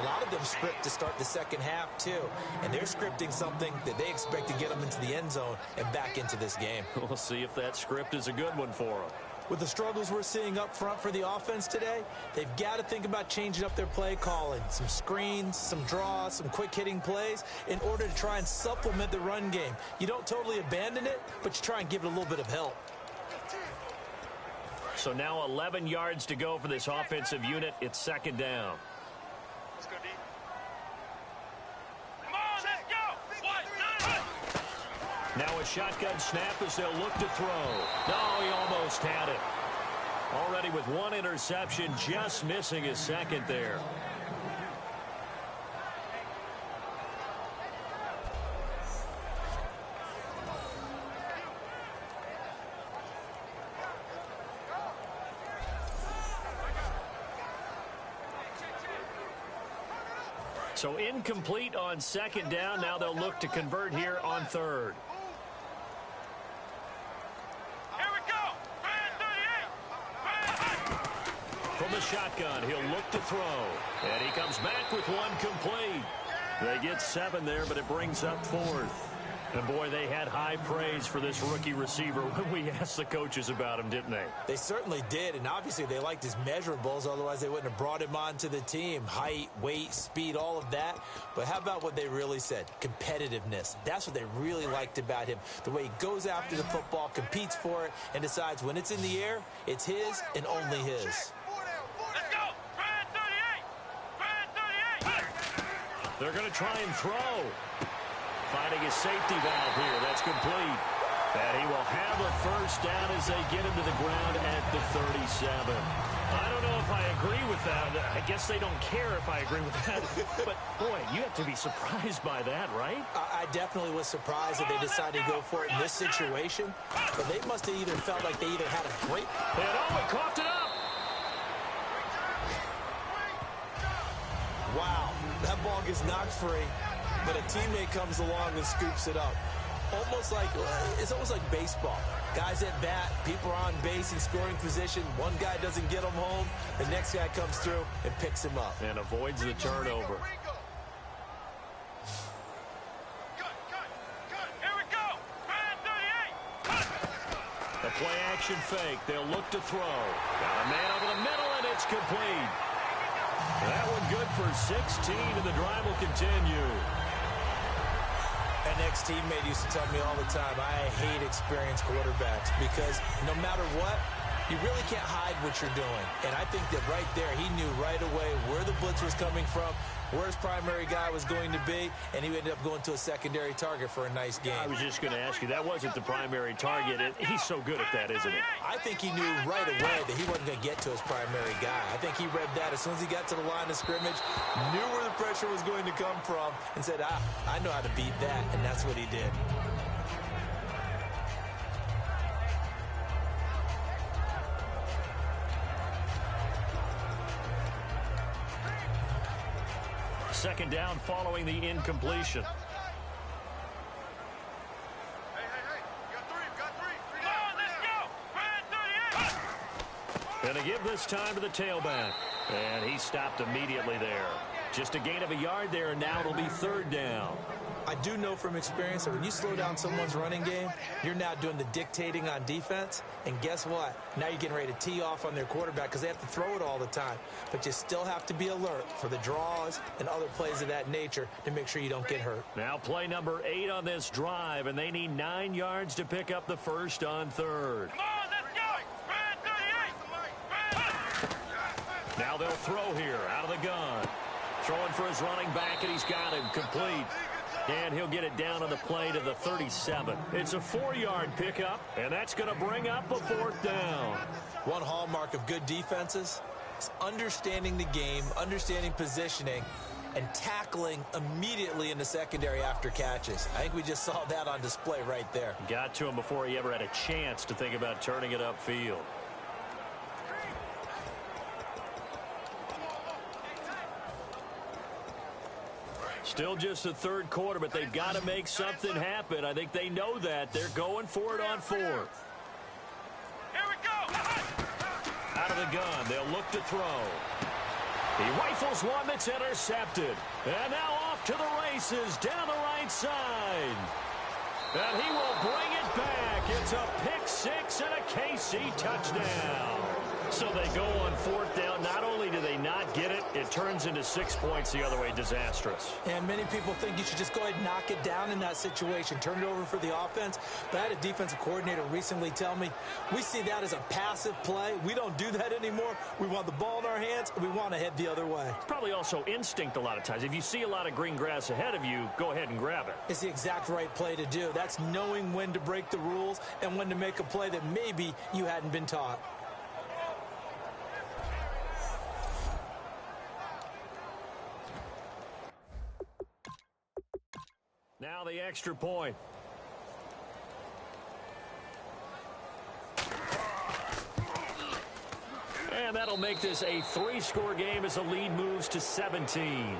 Speaker 3: A lot of them script to start the 2nd half, too. And they're scripting something that they expect to get them into the end zone and back into this game.
Speaker 2: We'll see if that script is a good one for them.
Speaker 3: With the struggles we're seeing up front for the offense today, they've got to think about changing up their play calling. Some screens, some draws, some quick-hitting plays in order to try and supplement the run game. You don't totally abandon it, but you try and give it a little bit of help.
Speaker 2: So now 11 yards to go for this offensive unit. It's 2nd down.
Speaker 4: Let's go, D. Come on, let's go! 1, 9.
Speaker 2: Now a shotgun snap as they'll look to throw. No, he almost had it. Already with 1 interception, just missing his 2nd there. So incomplete on 2nd down. Now they'll look to convert here on 3rd.
Speaker 4: Here we go! Brand 38!
Speaker 2: From the shotgun, he'll look to throw. And he comes back with 1 complete. They get 7 there, but it brings up 4th. And, boy, they had high praise for this rookie receiver when we asked the coaches about him, didn't they?
Speaker 3: They certainly did, and obviously they liked his measurables. Otherwise, they wouldn't have brought him onto the team. Height, weight, speed, all of that. But how about what they really said? Competitiveness. That's what they really liked about him. The way he goes after the football, competes for it, and decides when it's in the air, it's his and only his.
Speaker 4: Let's go! Brand 38! Brand 38!
Speaker 2: They're going to try and throw. Finding his safety valve here. That's complete. And he will have a 1st down as they get him to the ground at the 37. I don't know if I agree with that. I guess they don't care if I agree with that. But, boy, you have to be surprised by that, right?
Speaker 3: I definitely was surprised that they decided to go for it in this situation. But they must have either felt like they either had a great...
Speaker 2: And he coughed it up.
Speaker 3: Wow, that ball gets knocked free. But a teammate comes along and scoops it up. It's almost like baseball. Guys at bat, people are on base in scoring position. One guy doesn't get him home. The next guy comes through and picks him up.
Speaker 2: And avoids the turnover. The play action fake. They'll look to throw. Got a man over the middle, and it's complete. That one good for 16, and the drive will continue.
Speaker 3: An ex-teammate used to tell me all the time, I hate experienced quarterbacks because no matter what, you really can't hide what you're doing. And I think that right there, he knew right away where the blitz was coming from, where his primary guy was going to be, and he ended up going to a secondary target for a nice game.
Speaker 2: I was just going to ask you, that wasn't the primary target. He's so good at that, isn't he?
Speaker 3: I think he knew right away that he wasn't going to get to his primary guy. I think he read that as soon as he got to the line of scrimmage, knew where the pressure was going to come from, and said, I know how to beat that, and that's what he did.
Speaker 2: Second down following the incompletion.
Speaker 4: Hey, got three. Come on, let's go. Brand 38.
Speaker 2: And to give this time to the tailback. And he stopped immediately there. Just a gain of a yard there, and now it'll be third down.
Speaker 3: I do know from experience that when you slow down someone's running game, you're now doing the dictating on defense. And guess what? Now you're getting ready to tee off on their quarterback because they have to throw it all the time. But you still have to be alert for the draws and other plays of that nature to make sure you don't get hurt.
Speaker 2: Now play number 8 on this drive, and they need 9 yards to pick up the first on third.
Speaker 4: Come on, let's go. Brand 38.
Speaker 2: Now they'll throw here out of the gun. Throwing for his running back, and he's got him complete. And he'll get it down on the play to the 37. It's a 4-yard pickup, and that's going to bring up a fourth down.
Speaker 3: One hallmark of good defenses is understanding the game, understanding positioning, and tackling immediately in the secondary after catches. I think we just saw that on display right there.
Speaker 2: Got to him before he ever had a chance to think about turning it upfield. Still just the third quarter, but they've got to make something happen. I think they know that. They're going for it on fourth.
Speaker 4: Here we go.
Speaker 2: Out of the gun, they'll look to throw. He rifles one that's intercepted. And now off to the races down the right side. And he will bring it back. It's a pick six and a KC touchdown. So they go on fourth down. Not only do they not get it, it turns into 6 points the other way. Disastrous.
Speaker 3: And many people think you should just go ahead and knock it down in that situation. Turn it over for the offense. But I had a defensive coordinator recently tell me, we see that as a passive play. We don't do that anymore. We want the ball in our hands, and we want to head the other way.
Speaker 2: It's probably also instinct a lot of times. If you see a lot of green grass ahead of you, go ahead and grab it.
Speaker 3: It's the exact right play to do. That's knowing when to break the rules and when to make a play that maybe you hadn't been taught.
Speaker 2: Now the extra point. And that'll make this a 3-score game as the lead moves to 17.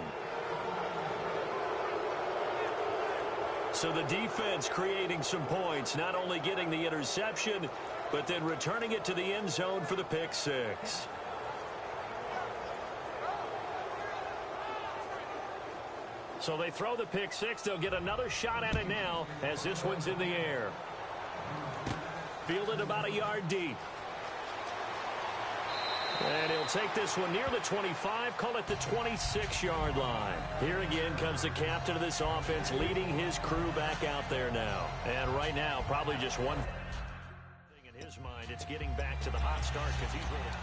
Speaker 2: So the defense creating some points, not only getting the interception, but then returning it to the end zone for the pick six. So they throw the pick six. They'll get another shot at it now as this one's in the air. Fielded about a yard deep. And he'll take this one near the 25, call it the 26-yard line. Here again comes the captain of this offense leading his crew back out there now. And right now, probably just one thing in his mind. It's getting back to the hot start because he's ready.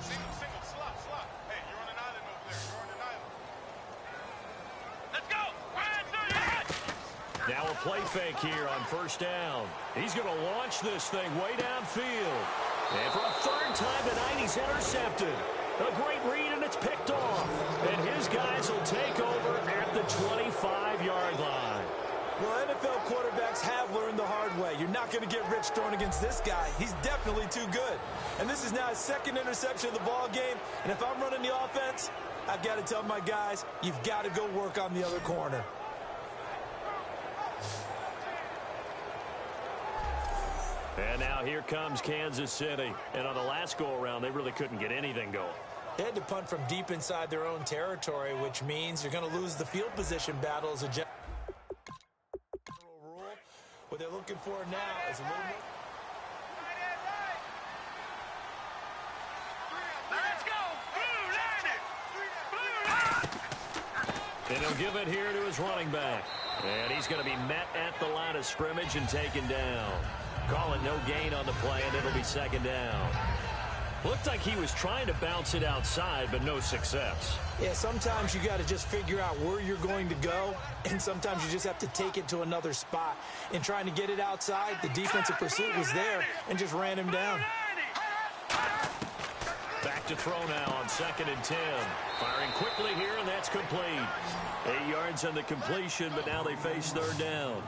Speaker 4: Single, slot. Hey, you're on an island over there. You're on an island. Let's go. Brand 38.
Speaker 2: Now a play fake here on first down. He's going to launch this thing way downfield. And for a third time tonight, he's intercepted. A great read, and it's picked off. And his guys will take over at the 25-yard line.
Speaker 3: Well, NFL quarterbacks have learned the hard way. You're not going to get rich throwing against this guy. He's definitely too good. And this is now his second interception of the ball game. And if I'm running the offense, I've got to tell my guys, you've got to go work on the other corner.
Speaker 2: And now here comes Kansas City. And on the last go-around, they really couldn't get anything going.
Speaker 3: They had to punt from deep inside their own territory, which means you're going to lose the field position battle as a general rule. What they're looking for now is a little more.
Speaker 4: Let's go. Blue line it.
Speaker 2: And he'll give it here to his running back. And he's going to be met at the line of scrimmage and taken down. Call it no gain on the play, and it'll be second down. Looked like he was trying to bounce it outside, but no success.
Speaker 3: Yeah, sometimes you got to just figure out where you're going to go, and sometimes you just have to take it to another spot. In trying to get it outside, the defensive pursuit was there and just ran him down.
Speaker 2: Back to throw now on 2nd and 10. Firing quickly here, and that's complete. 8 yards on the completion, but now they face third down.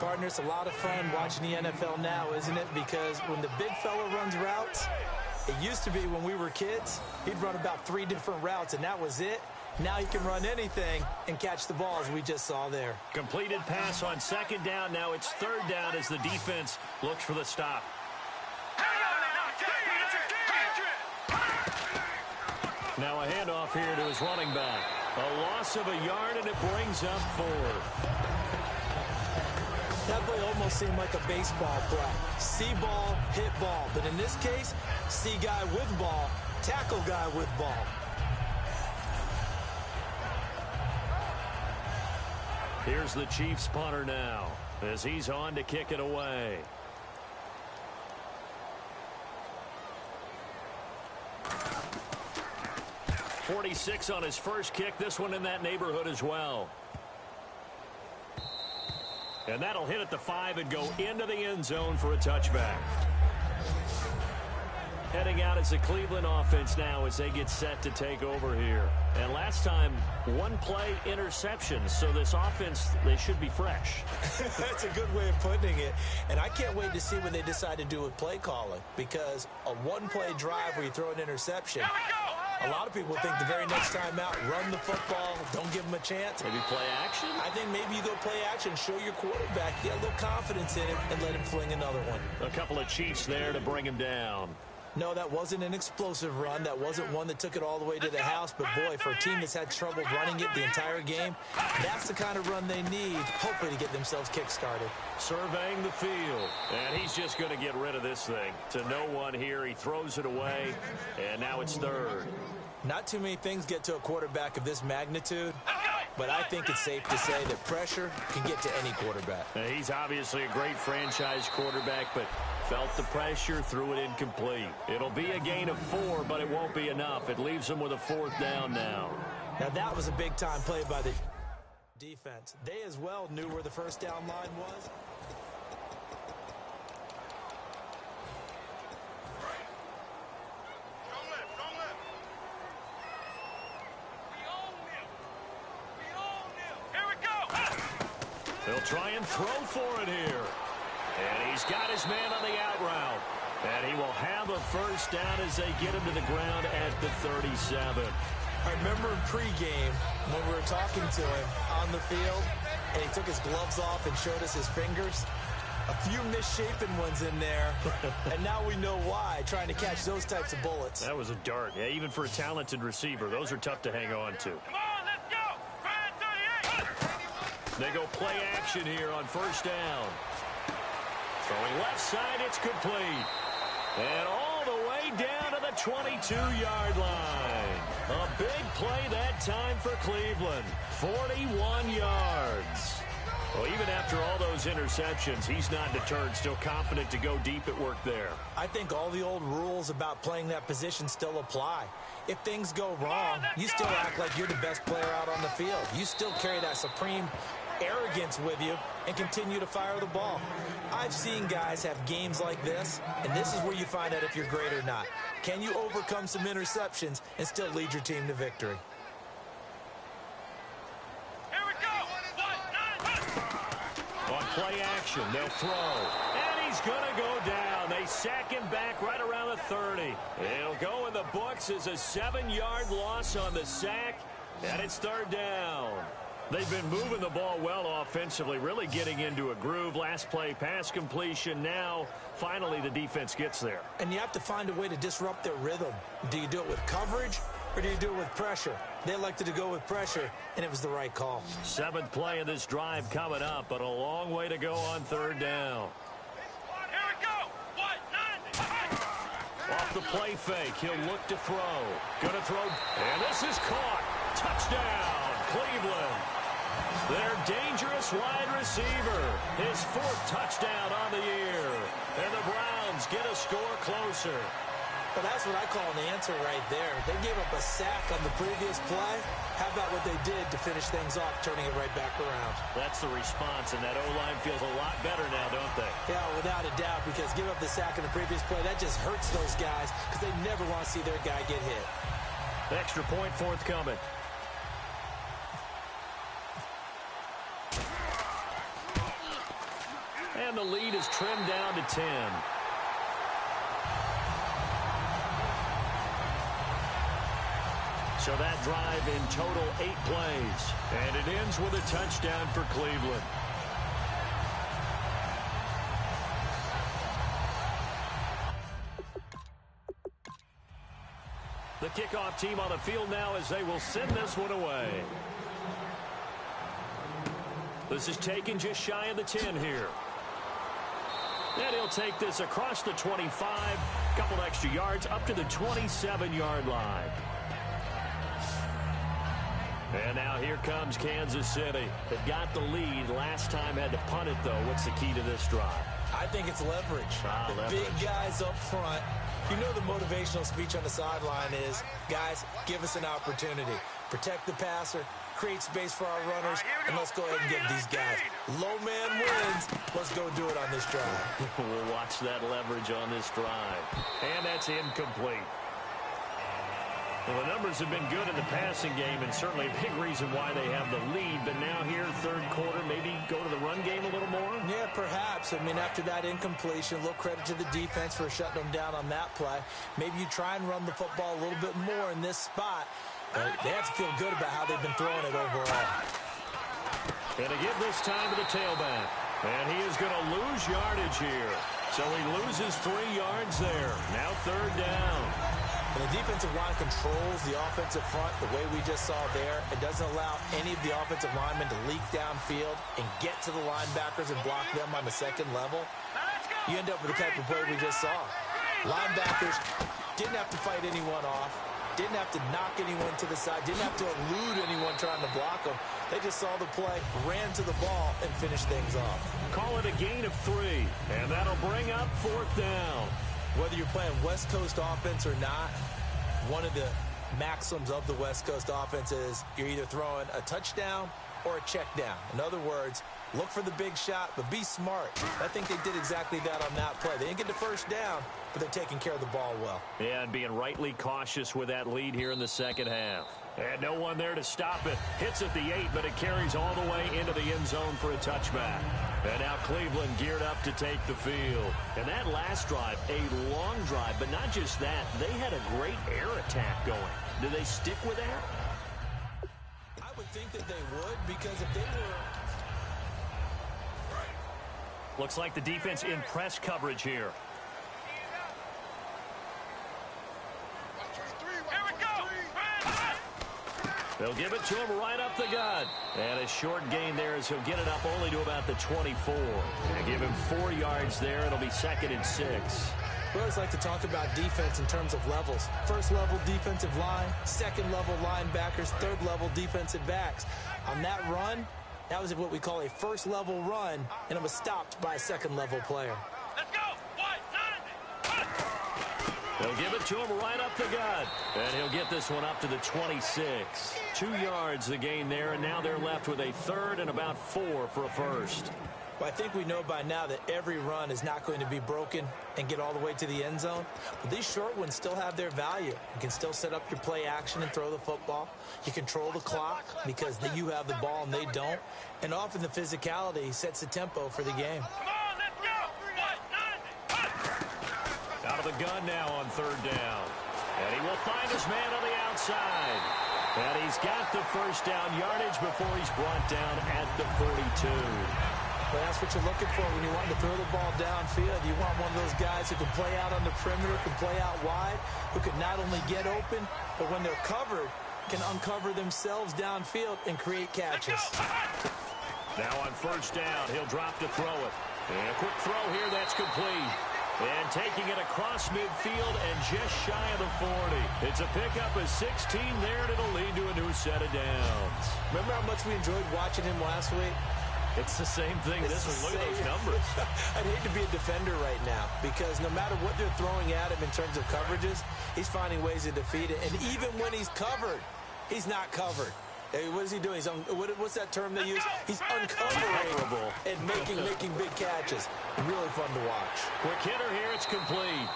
Speaker 3: Partner, it's a lot of fun watching the NFL now, isn't it? Because when the big fella runs routes, it used to be when we were kids, he'd run about 3 different routes, and that was it. Now he can run anything and catch the ball, as we just saw there.
Speaker 2: Completed pass on 2nd down. Now it's 3rd down as the defense looks for the stop. Now a handoff here to his running back. A loss of a yard, and it brings up 4th.
Speaker 3: That play almost seemed like a baseball play. See ball, hit ball. But in this case, see guy with ball, tackle guy with ball.
Speaker 2: Here's the Chiefs punter now as he's on to kick it away. .46 on his first kick. This one in that neighborhood as well. And that'll hit at the 5 and go into the end zone for a touchback. Heading out as the Cleveland offense now as they get set to take over here. And last time, 1 play interception. So this offense, they should be fresh.
Speaker 3: That's a good way of putting it. And I can't wait to see what they decide to do with play calling. Because a 1-play drive where you throw an interception, a lot of people think the very next time out, run the football, don't give them a chance.
Speaker 2: Maybe play action?
Speaker 3: I think maybe you go play action, show your quarterback, get a little confidence in him, and let him fling another one.
Speaker 2: A couple of Chiefs there to bring him down.
Speaker 3: No, that wasn't an explosive run. That wasn't one that took it all the way to the house. But, boy, for a team that's had trouble running it the entire game, that's the kind of run they need, hopefully, to get themselves kick-started.
Speaker 2: Surveying the field. And he's just going to get rid of this thing. To no one here. He throws it away. And now it's 3rd.
Speaker 3: Not too many things get to a quarterback of this magnitude. But I think it's safe to say that pressure can get to any quarterback.
Speaker 2: He's obviously a great franchise quarterback, but felt the pressure, threw it incomplete. It'll be a gain of 4, but it won't be enough. It leaves him with a 4th down now.
Speaker 3: Now that was a big-time play by the defense. They as well knew where the first down line was.
Speaker 2: They'll try and throw for it here. And he's got his man on the out route. And he will have a first down as they get him to the ground at the 37.
Speaker 3: I remember in pregame when we were talking to him on the field, and he took his gloves off and showed us his fingers. A few misshapen ones in there, and now we know why, trying to catch those types of bullets.
Speaker 2: That was a dart. Yeah, even for a talented receiver, those are tough to hang on to.
Speaker 4: Come on, let's go.
Speaker 2: They go play action here on first down. Throwing left side, it's complete. And all the way down to the 22-yard line. A big play that time for Cleveland. 41 yards. Well, even after all those interceptions, he's not deterred, still confident to go deep at work there.
Speaker 3: I think all the old rules about playing that position still apply. If things go wrong, you still act like you're the best player out on the field. You still carry that supreme arrogance with you and continue to fire the ball. I've seen guys have games like this, and this is where you find out if you're great or not. Can you overcome some interceptions and still lead your team to victory?
Speaker 4: Here we go.
Speaker 2: On play action, they'll throw. And he's going to go down. They sack him back right around the 30. It'll go in the books as a 7-yard loss on the sack, and it's third down. They've been moving the ball well offensively, really getting into a groove. Last play, pass completion. Now, finally, the defense gets there.
Speaker 3: And you have to find a way to disrupt their rhythm. Do you do it with coverage, or do you do it with pressure? They elected to go with pressure, and it was the right call.
Speaker 2: 7th play of this drive coming up, but a long way to go on 3rd down.
Speaker 4: Here we go. 190.
Speaker 2: Off the play fake, he'll look to throw. Gonna throw, and this is caught. Touchdown, Cleveland. Their dangerous wide receiver. His 4th touchdown on the year. And the Browns get a score closer.
Speaker 3: Well, that's what I call an answer right there. They gave up a sack on the previous play. How about what they did to finish things off, turning it right back around?
Speaker 2: That's the response, and that O-line feels a lot better now, don't they?
Speaker 3: Yeah, without a doubt, because give up the sack in the previous play, that just hurts those guys because they never want to see their guy get hit.
Speaker 2: Extra point forthcoming. And the lead is trimmed down to 10. So that drive in total 8 plays. And it ends with a touchdown for Cleveland. The kickoff team on the field now as they will send this one away. This is taken just shy of the 10 here. And he'll take this across the 25, couple extra yards up to the 27-yard line. And now here comes Kansas City. They've got the lead. Last time had to punt it, though. What's the key to this drive?
Speaker 3: I think it's leverage.
Speaker 2: Leverage.
Speaker 3: Big guys up front. You know the motivational speech on the sideline is, guys, give us an opportunity. Protect the passer, create space for our runners, and let's go ahead and get these guys. Low man wins. Let's go do it on this drive.
Speaker 2: We'll watch that leverage on this drive. And that's incomplete. Well, the numbers have been good in the passing game, and certainly a big reason why they have the lead. But now here, 3rd quarter, maybe go to the run game a little more?
Speaker 3: Yeah, perhaps. I mean, after that incompletion, a little credit to the defense for shutting them down on that play. Maybe you try and run the football a little bit more in this spot. But they have to feel good about how they've been throwing it overall.
Speaker 2: And to give this time to the tailback. And he is going to lose yardage here. So he loses 3 yards there. Now 3rd down.
Speaker 3: And the defensive line controls the offensive front the way we just saw there. It doesn't allow any of the offensive linemen to leak downfield and get to the linebackers and block them on the 2nd level. You end up with the type of play we just saw. Linebackers didn't have to fight anyone off, didn't have to knock anyone to the side, didn't have to elude anyone trying to block them. They just saw the play, ran to the ball, and finished things off.
Speaker 2: Call it a gain of 3, and that'll bring up 4th down.
Speaker 3: Whether you're playing West Coast offense or not, one of the maxims of the West Coast offense is you're either throwing a touchdown or a check down. In other words, look for the big shot, but be smart. I think they did exactly that on that play. They didn't get the 1st down, but they're taking care of the ball well.
Speaker 2: Yeah, and being rightly cautious with that lead here in the 2nd half. And no one there to stop it. Hits at the 8, but it carries all the way into the end zone for a touchback. And now Cleveland geared up to take the field. And that last drive, a long drive, but not just that. They had a great air attack going. Do they stick with that?
Speaker 3: I would think that they would, because if they were...
Speaker 2: Looks like the defense in press coverage here. They'll give it to him right up the gut. And a short gain there as he'll get it up only to about the 24. And give him 4 yards there. It'll be 2nd and 6.
Speaker 3: We always like to talk about defense in terms of levels. 1st level defensive line, 2nd level linebackers, 3rd level defensive backs. On that run, that was what we call a 1st level run, and it was stopped by a 2nd level player.
Speaker 4: Let's go. 190.
Speaker 2: They'll give it to him right up the gut. And he'll get this one up to the 26. 2 yards the gain there, and now they're left with a 3rd and about 4 for a 1st.
Speaker 3: Well, I think we know by now that every run is not going to be broken and get all the way to the end zone. But these short ones still have their value. You can still set up your play action and throw the football. You control the clock because you have the ball and they don't. And often the physicality sets the tempo for the game.
Speaker 4: Come on, let's go. 190.
Speaker 2: Out of the gun now on 3rd down. And he will find his man on the outside. And he's got the first down yardage before he's brought down at the 42.
Speaker 3: But that's what you're looking for when you want to throw the ball downfield. You want one of those guys who can play out on the perimeter, can play out wide, who can not only get open, but when they're covered, can uncover themselves downfield and create catches.
Speaker 2: Now on first down, he'll drop to throw it. And a quick throw here, that's complete. And taking it across midfield and just shy of the 40. It's a pickup of 16 there, and it'll lead to a new set of downs.
Speaker 3: Remember how much we enjoyed watching him last week?
Speaker 2: It's the same thing this week. Look at those numbers.
Speaker 3: I'd hate to be a defender right now because no matter what they're throwing at him in terms of coverages, he's finding ways to defeat it. And even when he's covered, he's not covered. Hey, what is he doing? What's that term they use? He's uncovering and making big catches. Really fun to watch.
Speaker 2: Quick hitter here. It's complete.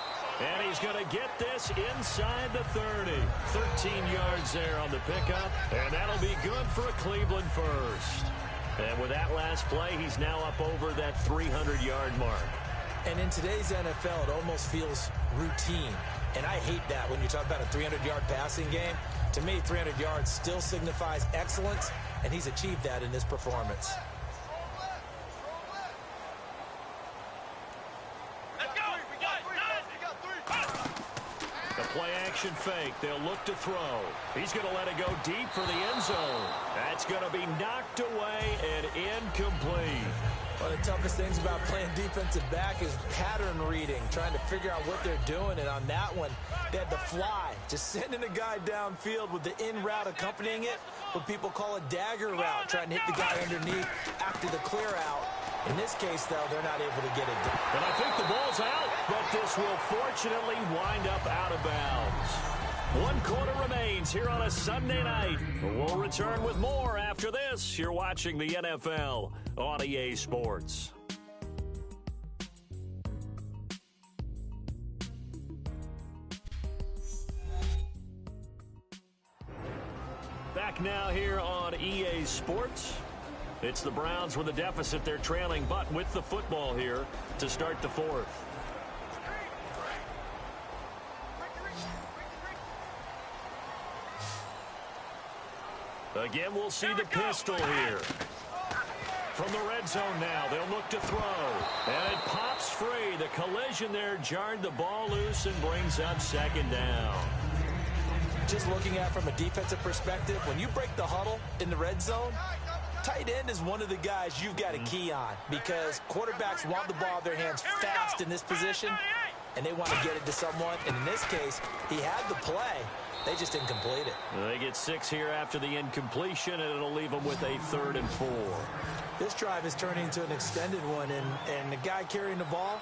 Speaker 2: And he's going to get this inside the 30. 13 yards there on the pickup. And that'll be good for a Cleveland first. And with that last play, he's now up over that 300-yard mark.
Speaker 3: And in today's NFL, it almost feels routine. And I hate that when you talk about a 300-yard passing game. To me, 300 yards still signifies excellence, and he's achieved that in this performance.
Speaker 4: Let's go. We got three.
Speaker 2: The play-action fake. They'll look to throw. He's going to let it go deep for the end zone. That's going to be knocked away and incomplete.
Speaker 3: One of the toughest things about playing defensive back is pattern reading, trying to figure out what they're doing. And on that one, they had the fly, just sending a guy downfield with the in route accompanying it, what people call a dagger route, trying to hit the guy underneath after the clear out. In this case, though, they're not able to get it done.
Speaker 2: And I think the ball's out, but this will fortunately wind up out of bounds. 1 quarter remains here on a Sunday night. We'll return with more after this. You're watching the NFL on EA Sports. Back now here on EA Sports. It's the Browns with a deficit. They're trailing, but with the football here to start the fourth. Again, we'll see the pistol here. From the red zone now, they'll look to throw. And it pops free. The collision there jarred the ball loose and brings up second down.
Speaker 3: Just looking at it from a defensive perspective, when you break the huddle in the red zone, tight end is one of the guys you've got to key on because quarterbacks want the ball in their hands fast in this position, and they want to get it to someone. And in this case, he had the play. They just didn't complete it.
Speaker 2: They get 6 here after the incompletion, and it'll leave them with a 3rd and 4.
Speaker 3: This drive is turning into an extended one, and the guy carrying the ball,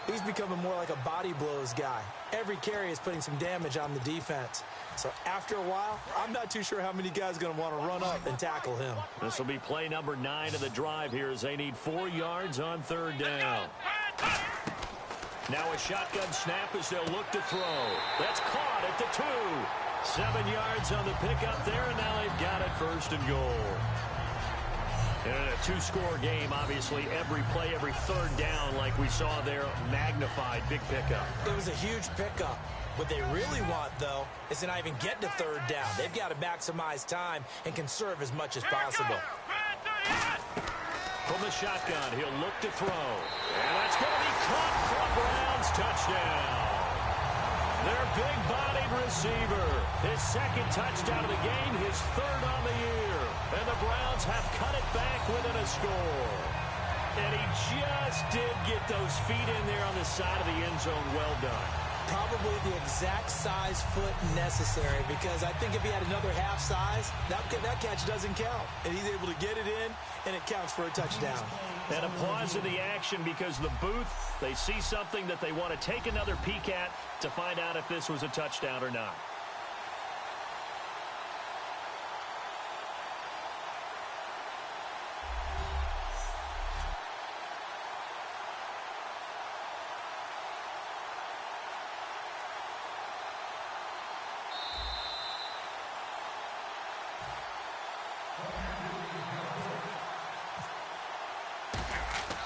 Speaker 3: he's becoming more like a body blows guy. Every carry is putting some damage on the defense. So after a while, I'm not too sure how many guys are going to want to run up and tackle him.
Speaker 2: This will be play number 9 of the drive here as they need 4 yards on 3rd down. Now a shotgun snap as they'll look to throw. That's caught at the 2. 7 yards on the pickup there, and now they've got it 1st and goal. And in a 2-score game, obviously, every play, every 3rd down, like we saw there, magnified, big pickup.
Speaker 3: It was a huge pickup. What they really want, though, is to not even get to 3rd down. They've got to maximize time and conserve as much as possible.
Speaker 2: From the shotgun, he'll look to throw. And that's going to be caught for a Browns touchdown. Their big-bodied receiver. His 2nd touchdown of the game, his 3rd on the year. And the Browns have cut it back within a score. And he just did get those feet in there on the side of the end zone. Well done.
Speaker 3: Probably the exact size foot necessary because I think if he had another half size, that catch doesn't count. And he's able to get it in, and it counts for a touchdown.
Speaker 2: And a pause in the action because the booth, they see something that they want to take another peek at to find out if this was a touchdown or not.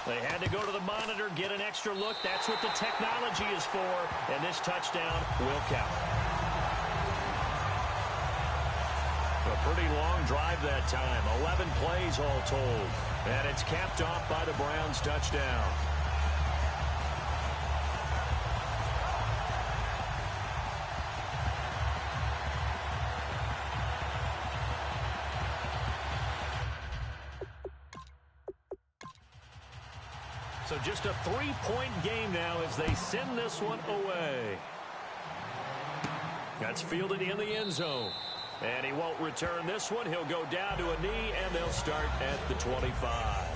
Speaker 2: They had to go to the monitor, get an extra look. That's what the technology is for, and this touchdown will count. A pretty long drive that time. 11 plays all told. And it's capped off by the Browns touchdown. So just a 3-point game now as they send this one away. That's fielded in the end zone. And he won't return this one. He'll go down to a knee, and they'll start at the 25.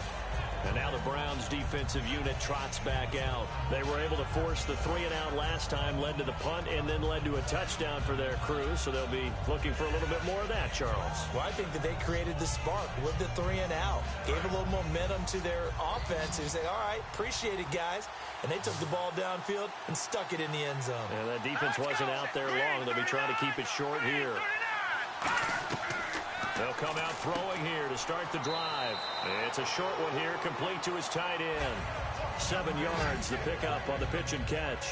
Speaker 2: And now the Browns defensive unit trots back out. They were able to force the 3-and-out last time, led to the punt, and then led to a touchdown for their crew. So they'll be looking for a little bit more of that, Charles.
Speaker 3: Well, I think that they created the spark with the 3-and-out. Gave a little momentum to their offense and said, all right, appreciate it, guys. And they took the ball downfield and stuck it in the end zone.
Speaker 2: And that defense wasn't out there long. They'll be trying to keep it short here. They'll come out throwing here to start the drive. It's a short one here, complete to his tight end. 7 yards, the pickup on the pitch and catch.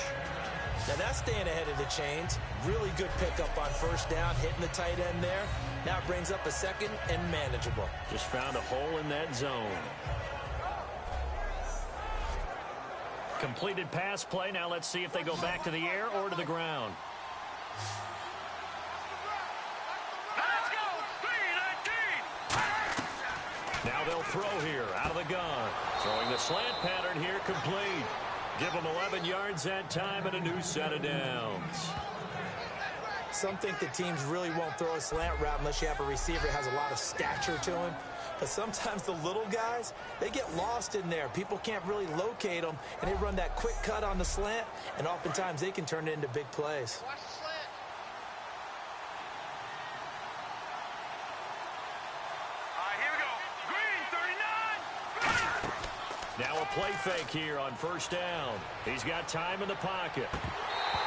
Speaker 3: Now that's staying ahead of the chains. Really good pickup on first down, hitting the tight end there. Now it brings up a second and manageable.
Speaker 2: Just found a hole in that zone. Completed pass play. Now let's see if they go back to the air or to the ground. Now they'll throw here out of the gun. Throwing the slant pattern here complete. Give them 11 yards that time and a new set of downs.
Speaker 3: Some think the teams really won't throw a slant route unless you have a receiver that has a lot of stature to him. But sometimes the little guys, they get lost in there. People can't really locate them, and they run that quick cut on the slant, and oftentimes they can turn it into big plays.
Speaker 4: Watch the slant. All right, here we go. Green, 39.
Speaker 2: Now a play fake here on first down. He's got time in the pocket.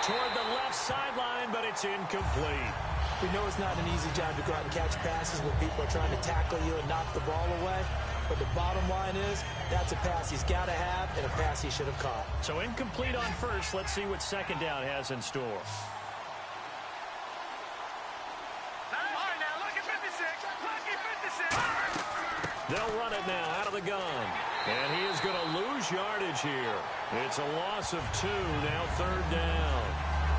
Speaker 2: Toward the left sideline, but it's incomplete.
Speaker 3: We know it's not an easy job to go out and catch passes when people are trying to tackle you and knock the ball away. But the bottom line is, that's a pass he's got to have and a pass he should have caught.
Speaker 2: So incomplete on first. Let's see what second down has in store.
Speaker 4: All right, now look at 56. Look at 56.
Speaker 2: They'll run it now out of the gun. And he is going to lose yardage here. It's a loss of 2, now third down.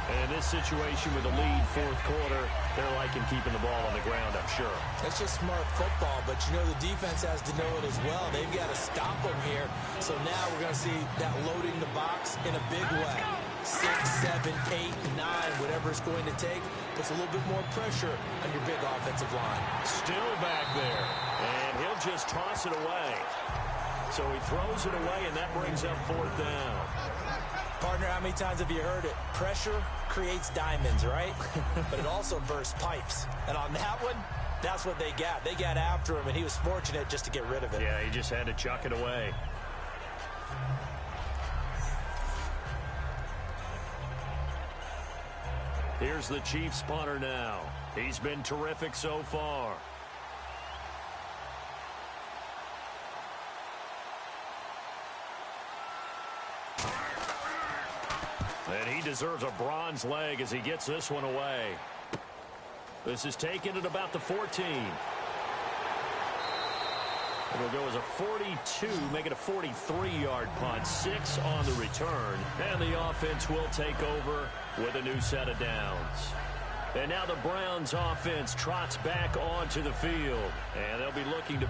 Speaker 2: And in this situation with the lead fourth quarter, they're liking keeping the ball on the ground, I'm sure.
Speaker 3: That's just smart football, but you know the defense has to know it as well. They've got to stop them here. So now we're going to see that loading the box in a big way. 6, 7, 8, 9, whatever it's going to take, puts a little bit more pressure on your big offensive line.
Speaker 2: Still back there. And he'll just toss it away. So he throws it away, and that brings up fourth down.
Speaker 3: Partner, how many times have you heard it? Pressure creates diamonds, right? But it also bursts pipes. And on that one, that's what they got. They got after him, and he was fortunate just to get rid of it.
Speaker 2: Yeah, he just had to chuck it away. Here's the Chiefs punter now. He's been terrific so far. And he deserves a bronze leg as he gets this one away. This is taken at about the 14. It'll go as a 42, make it a 43-yard punt. 6 on the return. And the offense will take over with a new set of downs. And now the Browns offense trots back onto the field. And they'll be looking to